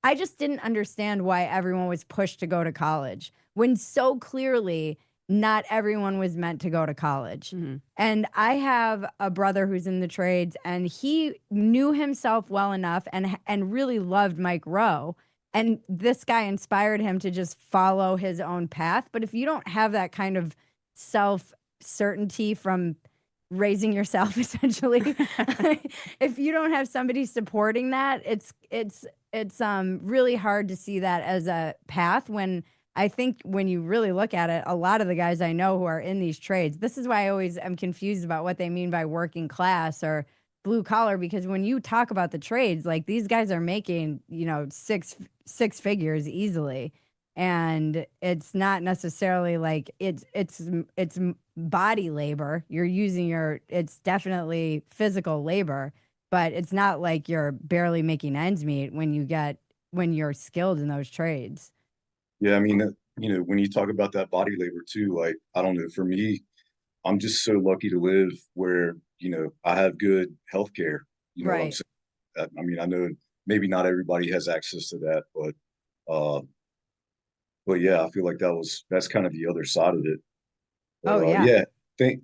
I just didn't understand why everyone was pushed to go to college when so clearly not everyone was meant to go to college. Mm-hmm. And I have a brother who's in the trades, and he knew himself well enough and really loved Mike Rowe. And this guy inspired him to just follow his own path. But if you don't have that kind of self certainty from raising yourself, essentially, if you don't have somebody supporting that, it's really hard to see that as a path when I think when you really look at it, a lot of the guys I know who are in these trades, this is why I always am confused about what they mean by working class or blue collar, because when you talk about the trades, like these guys are making, you know, six figures easily. And it's not necessarily like it's body labor. You're using it's definitely physical labor, but it's not like you're barely making ends meet when you're skilled in those trades. Yeah, I mean, when you talk about that body labor too, like, I don't know, for me, I'm just so lucky to live where, I have good health care. You know what I'm Right. saying? I mean, I know maybe not everybody has access to that, uh, but yeah, I feel like that's kind of the other side of it. But Oh, yeah. yeah,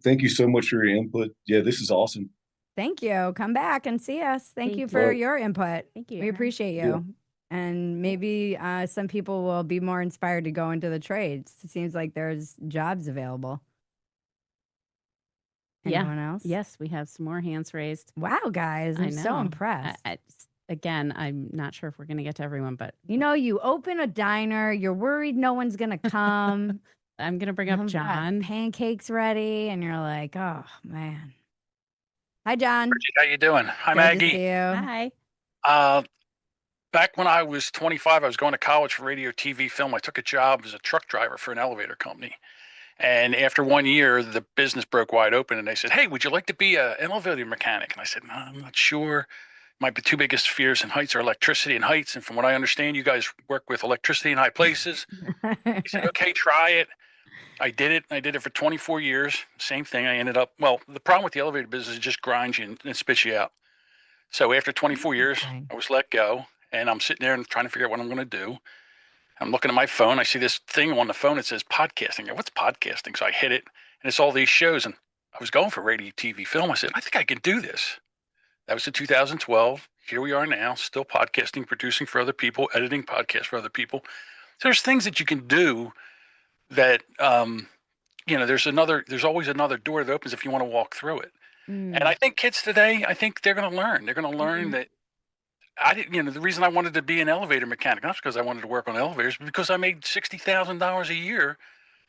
thank you so much for your input. Yeah, this is awesome. Thank you. Come back and see us. Thank you Thank for you. your input. Thank you. We appreciate Yeah. you. And maybe some people will be more inspired to go into the trades. It seems like there's jobs available. Yeah. Anyone else? Yes, we have some more hands raised. Wow, guys. I'm so know. impressed. Again, I'm not sure if we're going to get to everyone, but You know, you open a diner, you're worried no one's going to come. I'm going to bring up Got John. pancakes ready, and you're like, oh, man. Hi, John. Bridget, how you doing? Hi, Good to Maggie. see you. Hi. Back when I was 25, I was going to college for radio, TV, film. I took a job as a truck driver for an elevator company. And after 1 year, the business broke wide open, and they said, "Hey, would you like to be an elevator mechanic?" And I said, "No, I'm not sure. My two biggest fears in heights are electricity and heights. And from what I understand, you guys work with electricity in high places." He said, "Okay, try it." I did it. I did it for 24 years. Same thing. I ended up, well, the problem with the elevator business is it just grinds you and spits you out. So after 24 years, Interesting. I was let go, and I'm sitting there and trying to figure out what I'm going to do. I'm looking at my phone. I see this thing on the phone that says podcasting. I go, "What's podcasting?" So I hit it, and it's all these shows. And I was going for radio, TV, film. I said, "I think I can do this." That was in 2012. Here we are now, still podcasting, producing for other people, editing podcasts for other people. So there's things that you can do that there's always another door that opens if you want to walk through it. And I Mm. think kids today, I think they're going to learn. They're going to learn that I didn't, the reason I wanted to be an elevator mechanic, not because I wanted to work on elevators, but because I made $60,000 a year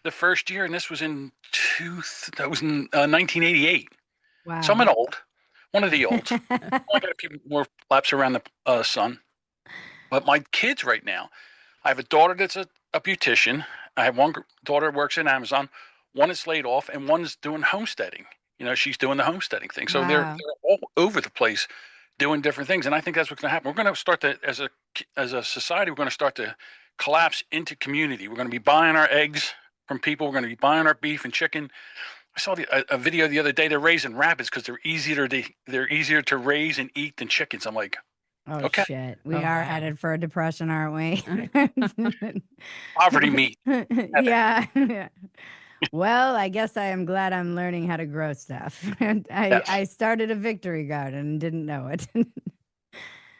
the first year, and this was in 1988. So I'm Wow. an old, one of the olds. Only got a few more laps around the sun. But my kids right now, I have a daughter that's a beautician. I have one daughter that works in Amazon. One is laid off, and one's doing homesteading. She's doing the homesteading thing. So they're Wow. all over the place doing different things. And I think that's what's going to happen. We're going to start to, as a society, we're going to start to collapse into community. We're going to be buying our eggs from people. We're going to be buying our beef and chicken. I saw a video the other day. They're raising rabbits because they're easier to raise and eat than chickens. I'm like, Oh okay, shit. We Oh, are wow. headed for a depression, aren't we? poverty meat. Yeah. Yeah. Well, I guess I am glad I'm learning how to grow stuff. I Yes. started a victory garden and didn't know it.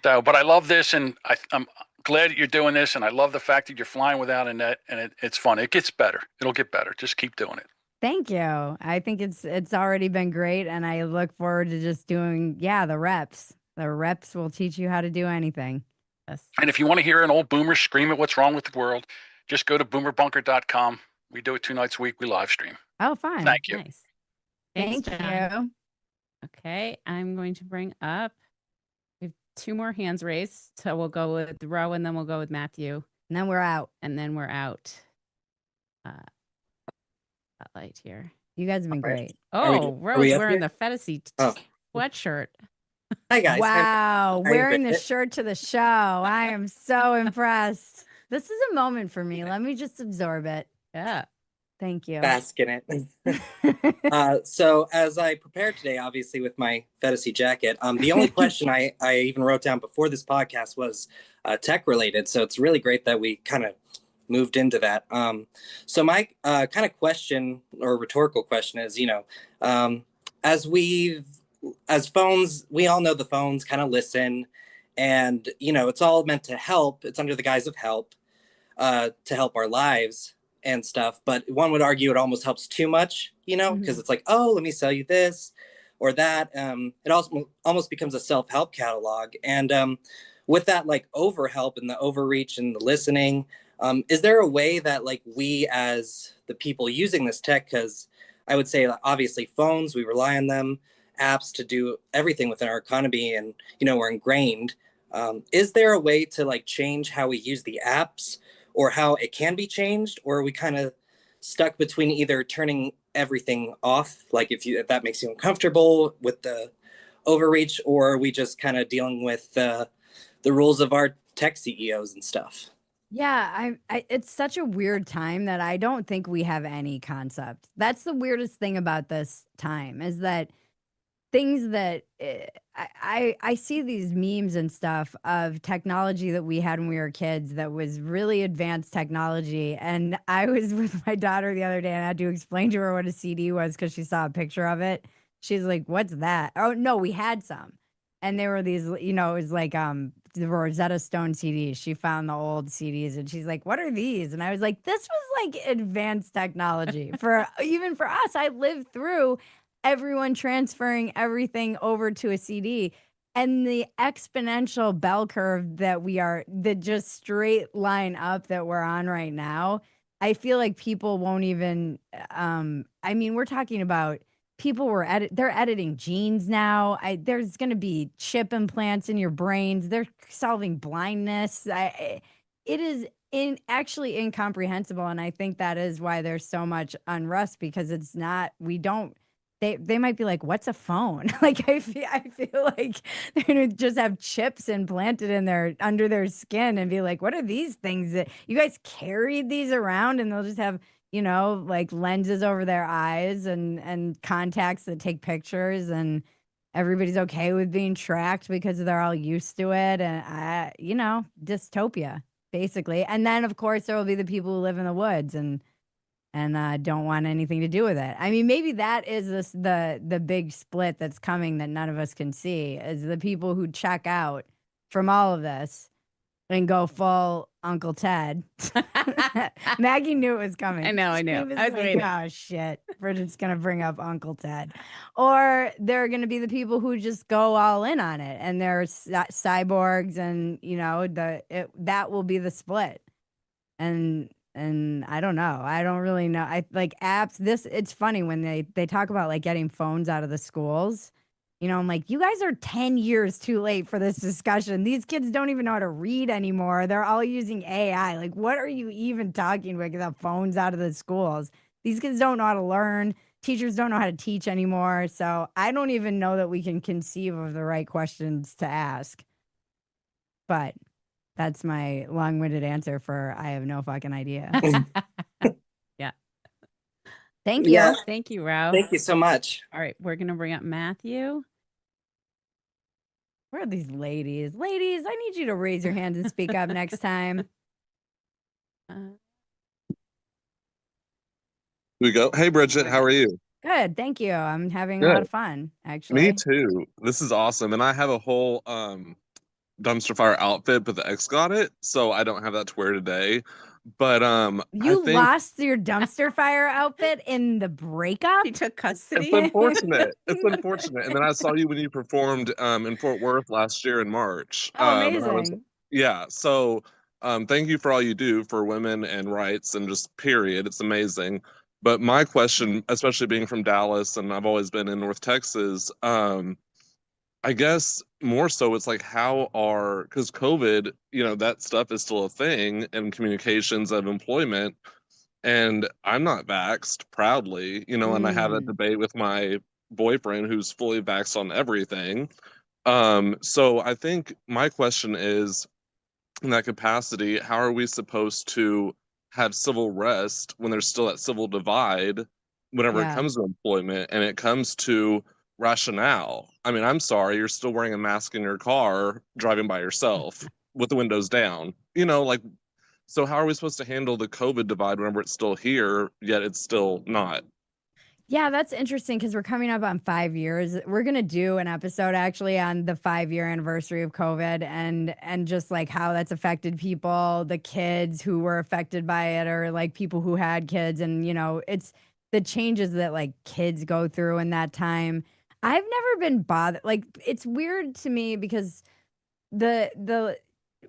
So, but I love this, and I'm glad that you're doing this, and I love the fact that you're flying without a net, and it's fun. It gets better. It'll get better. Just keep doing it. Thank you. I think it's already been great, and I look forward to just doing the reps. The reps will teach you how to do anything. Yes. And if you want to hear an old boomer scream at what's wrong with the world, just go to boomerbunker.com. We do it 2 nights a week. We live stream. Oh, fun. Thank you. Nice. Thanks, Thank John. you. Okay, I'm going to bring up. We have 2 more hands raised, so we'll go with Ro, and then we'll go with Matthew, And then we're out. and then we're out. Spotlight here. You guys have been All right. great. Are we- Oh, are Ro's we up wearing here? the Phetasy Oh. sweatshirt. Hi guys. Wow, Hi, wearing the Bridget. shirt to the show. I am so impressed. This is a moment for me. Let me just absorb it. Yeah. I'm Thank you. bask in it. So as I prepared today, obviously with my Phetasy jacket, the only question I even wrote down before this podcast was tech related. So it's really great that we kind of moved into that. So my kind of question or rhetorical question is, as phones, we all know the phones kind of listen, and it's all meant to help. It's under the guise of help, to help our lives and stuff. But one would argue it almost helps too much, because it's like, oh, let me sell you this or that. It also almost becomes a self-help catalog. And with that, like over help and the overreach and the listening, is there a way that like we as the people using this tech, because I would say obviously phones, we rely on them, apps to do everything within our economy, and we're ingrained. Is there a way to like change how we use the apps, or how it can be changed, or are we kind of stuck between either turning everything off, like if that makes you uncomfortable with the overreach, or are we just kind of dealing with the rules of our tech CEOs and stuff? Yeah, it's such a weird time that I don't think we have any concept. That's the weirdest thing about this time, is that things that I see these memes and stuff of technology that we had when we were kids that was really advanced technology. And I was with my daughter the other day, and I had to explain to her what a CD was because she saw a picture of it. She's like, "What's that?" Oh no, we had some, and there were these, it was like the Rosetta Stone CDs. She found the old CDs, and she's like, "What are these?" And I was like, "This was like advanced technology for even for us." I lived through everyone transferring everything over to a CD, and the exponential bell curve that the just straight line up that we're on right now. I feel like people won't even, I mean, we're talking about people they're editing genes now. There's going to be chip implants in your brains. They're solving blindness. It is actually incomprehensible. And I think that is why there's so much unrest, because it's not, they might be like, "What's a phone?" Like I feel like they're gonna just have chips implanted under their skin and be like, "What are these things that you guys carried these around?" And they'll just have, like lenses over their eyes and contacts that take pictures, and everybody's okay with being tracked because they're all used to it. And dystopia basically. And then of course there will be the people who live in the woods and don't want anything to do with it. I mean, maybe that is the big split that's coming that none of us can see, is the people who check out from all of this and go full Uncle Ted. Maggie knew it was coming. I know, I She knew. was I was like, waiting. oh shit, Bridget's gonna bring up Uncle Ted. Or there are gonna be the people who just go all in on it, and they're cyborgs, and you know that will be the split. And I don't know. I don't really know. I like apps. It's funny when they talk about like getting phones out of the schools. You know, I'm like, you guys are 10 years too late for this discussion. These kids don't even know how to read anymore. They're all using AI. Like, what are you even talking about? Get the phones out of the schools. These kids don't know how to learn. Teachers don't know how to teach anymore. So I don't even know that we can conceive of the right questions to ask. But that's my long-winded answer for I have no fucking idea. Yeah. Thank you. Yeah. Thank you, Rao. Thank you so much. All right, we're gonna bring up Matthew. Where are these ladies? Ladies, I need you to raise your hands and speak up next time. Uh, We go. Hey, Bridget, how are you? Good, thank you. I'm having a Good. lot of fun, actually. Me too. This is awesome. And I have a whole dumpster fire outfit, but the ex got it, so I don't have that to wear today. But You I think lost your dumpster fire outfit in the breakup? he took it's custody. unfortunate. It's unfortunate. And then I saw you when you performed in Fort Worth last year in March. Oh, And I was amazing. yeah, so thank you for all you do for women and rights and just period. It's amazing. But my question, especially being from Dallas and I've always been in North Texas, I guess more so it's like because COVID, you know, that stuff is still a thing and communications of employment. And I'm not vaxxed proudly, you know, and I had a debate with my boyfriend who's fully vaxxed on everything. So I think my question is, in that capacity, how are we supposed to have civil rest when there's still that civil divide whenever it Yeah. comes to employment and it comes to rationale? I mean, I'm sorry, you're still wearing a mask in your car, driving by yourself with the windows down. You know, like, so how are we supposed to handle the COVID divide whenever it's still here, yet it's still not? Yeah, that's interesting because we're coming up on 5 years. We're gonna do an episode actually on the 5-year anniversary of COVID and just like how that's affected people, the kids who were affected by it, or like people who had kids, and you know, it's the changes that like kids go through in that time. I've never been bothered. Like, it's weird to me because the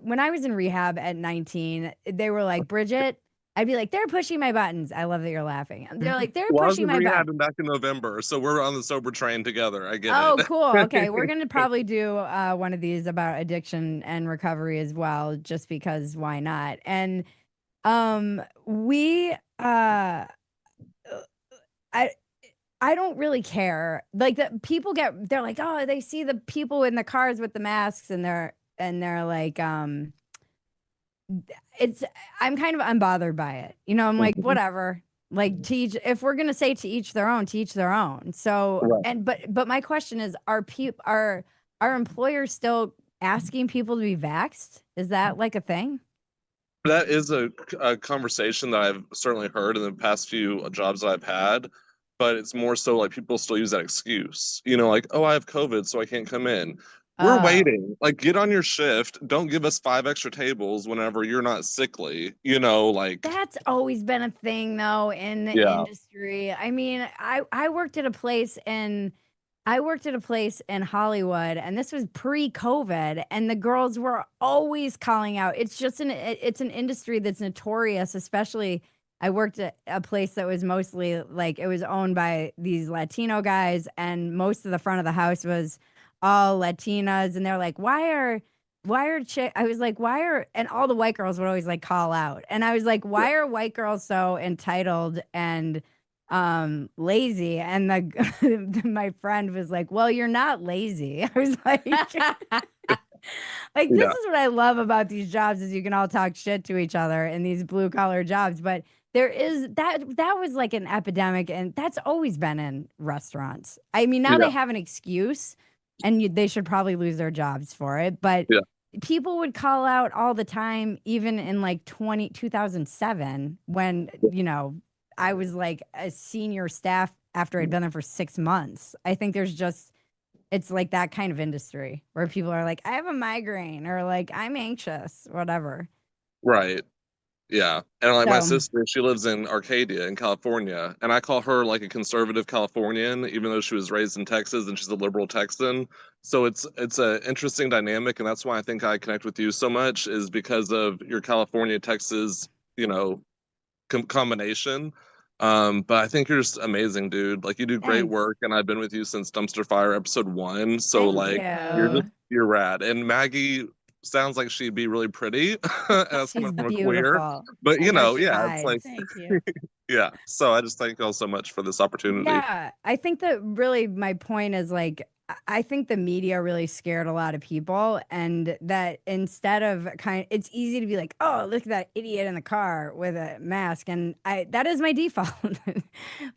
when I was in rehab at 19, they were like, Bridget, I'd be like, they're pushing my buttons. I love that you're laughing. They're like, they're Well, I was pushing in my rehab buttons. back in November, so we're on the sober train together. I get Oh, it. cool. Okay. We're going to probably do one of these about addiction and recovery as well, just because why not? And we I don't really care. Like, the people they're like, oh, they see the people in the cars with the masks, and they're like, I'm kind of unbothered by it. You know, I'm like, whatever. Like, if we're gonna say to each their own. So, Right. but my question is, are employers still asking people to be vaxxed? Is that like a thing? That is a conversation that I've certainly heard in the past few jobs that I've had, but it's more so like people still use that excuse, you know, like, oh, I have COVID, so I can't come in. We're Oh, waiting. Like, get on your shift. Don't give us 5 extra tables whenever you're not sickly, you know, like, that's always been a thing though in the yeah. industry. I mean, I worked at a place in Hollywood, and this was pre-COVID, and the girls were always calling out. It's an industry that's notorious, especially I worked at a place that was mostly like, it was owned by these Latino guys, and most of the front of the house was all Latinas, and they're like, why are I was like, and all the white girls would always like call out, and I was like, why are white girls so entitled and lazy? And my friend was like, well, you're not lazy. I was like, like, this Yeah. is what I love about these jobs, is you can all talk shit to each other in these blue collar jobs. But there is that was like an epidemic, and that's always been in restaurants. I mean, now Yeah. they have an excuse, and they should probably lose their jobs for it. But Yeah. people would call out all the time, even in like 2007, when, you know, I was like a senior staff after I'd been there for 6 months. I think it's like that kind of industry where people are like, I have a migraine, or like, I'm anxious, whatever. Right. Yeah. And like my So- sister, she lives in Arcadia in California, and I call her like a conservative Californian, even though she was raised in Texas and she's a liberal Texan. So it's a interesting dynamic, and that's why I think I connect with you so much, is because of your California Texas, you know, combination. But I think you're just amazing, dude. Like, you do great Thanks. work, and I've been with you since Dumpster Fire episode 1. So Thank like you. you're rad. And Maggie sounds like she'd be really pretty. And that's She's coming from a queer. beautiful. But I you know know, she yeah, it's like hides. Thank you. yeah. So I just thank y'all so much for this opportunity. Yeah, I think that really my point is like I think the media really scared a lot of people, and that instead of it's easy to be like, oh, look at that idiot in the car with a mask, and that is my default.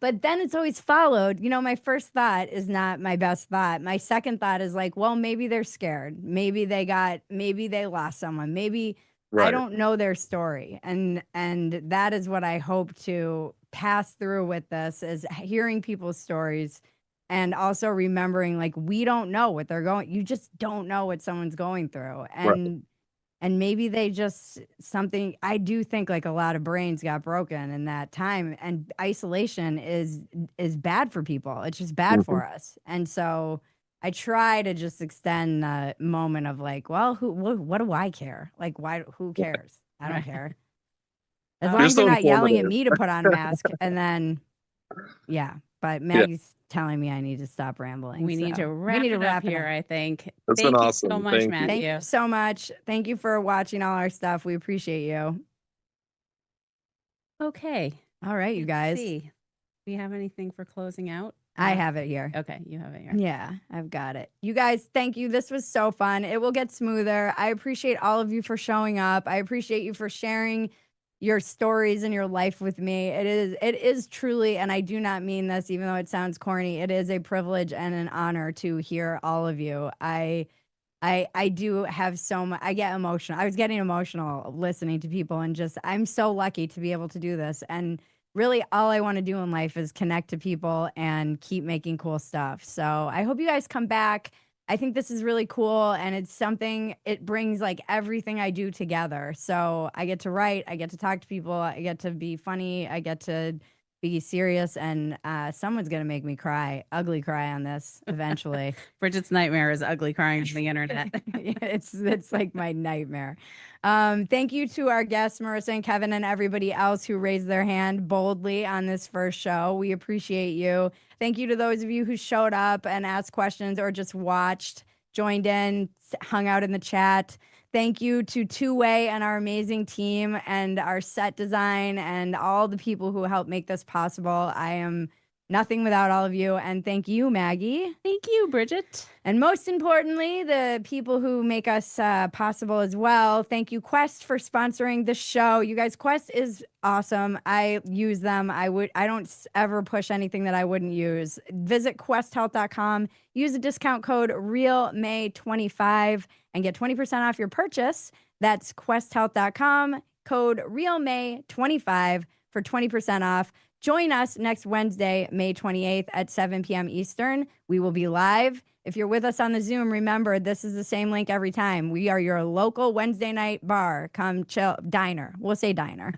But then it's always followed. You know, my first thought is not my best thought. My second thought is like, well, maybe they're scared. Maybe they lost someone. Maybe I Right. don't know their story, and that is what I hope to pass through with this, is hearing people's stories, and also remembering like we don't know what they're going. You just don't know what someone's going through, Right. and maybe they just something. I do think like a lot of brains got broken in that time, and isolation is bad for people. It's just bad for us, and so I try to just extend the moment of like, well, what do I care? Like, why? Who cares? I don't Right. care. As Oh, long You're as they're so not yelling at informative. me to put on a mask, and then, yeah. But Maggie's telling me I need to stop rambling. We need to so wrap it up here, up. I think. That's been Thank you so awesome. much, Thank you. Matthew. Thank you so much. Thank you for watching all our stuff. We appreciate you. Okay. All right, you Let's guys. see. Do we have anything for closing out? I have it here. Okay, you have it here. Yeah, I've got it. You guys, thank you. This was so fun. It will get smoother. I appreciate all of you for showing up. I appreciate you for sharing your stories and your life with me. It is truly, and I do not mean this, even though it sounds corny, it is a privilege and an honor to hear all of you. I do have so much, I get emotional. I was getting emotional listening to people, and just, I'm so lucky to be able to do this. And really all I want to do in life is connect to people and keep making cool stuff. So I hope you guys come back. I think this is really cool, and it's something, it brings like everything I do together. So I get to write, I get to talk to people, I get to be funny, I get to be serious, and someone's going to make me cry, ugly cry on this eventually. Bridget's nightmare is ugly crying on the internet. It's like my nightmare. Thank you to our guests, Marissa and Kevin, and everybody else who raised their hand boldly on this first show. We appreciate you. Thank you to those of you who showed up and asked questions or just watched, joined in, hung out in the chat. Thank you to Two-Way and our amazing team and our set design and all the people who helped make this possible. I am nothing without all of you. And thank you, Maggie. Thank you, Bridget. And most importantly, the people who make us possible as well. Thank you, Quest, for sponsoring the show. You guys, Quest is awesome. I use them. I don't ever push anything that I wouldn't use. Visit questhealth.com. Use the discount code RealMay25 and get 20% off your purchase. That's questhealth.com, code RealMay25 for 20% off. Join us next Wednesday, May 28th at 7 p.m. Eastern. We will be live. If you're with us on the Zoom, remember, this is the same link every time. We are your local Wednesday night bar. Come chill, diner. We'll say diner.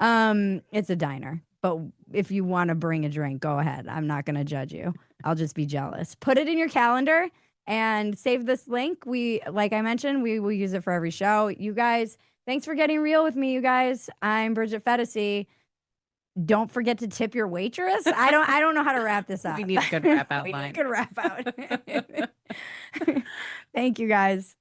It's a diner. But if you want to bring a drink, go ahead. I'm not going to judge you. I'll just be jealous. Put it in your calendar and save this link. Like I mentioned, we will use it for every show. You guys, thanks for getting real with me, you guys. I'm Bridget Phetasy. Don't forget to tip your waitress. I don't know how to wrap this up. We need a good wrap out We need a line. good wrap out. Thank you, guys.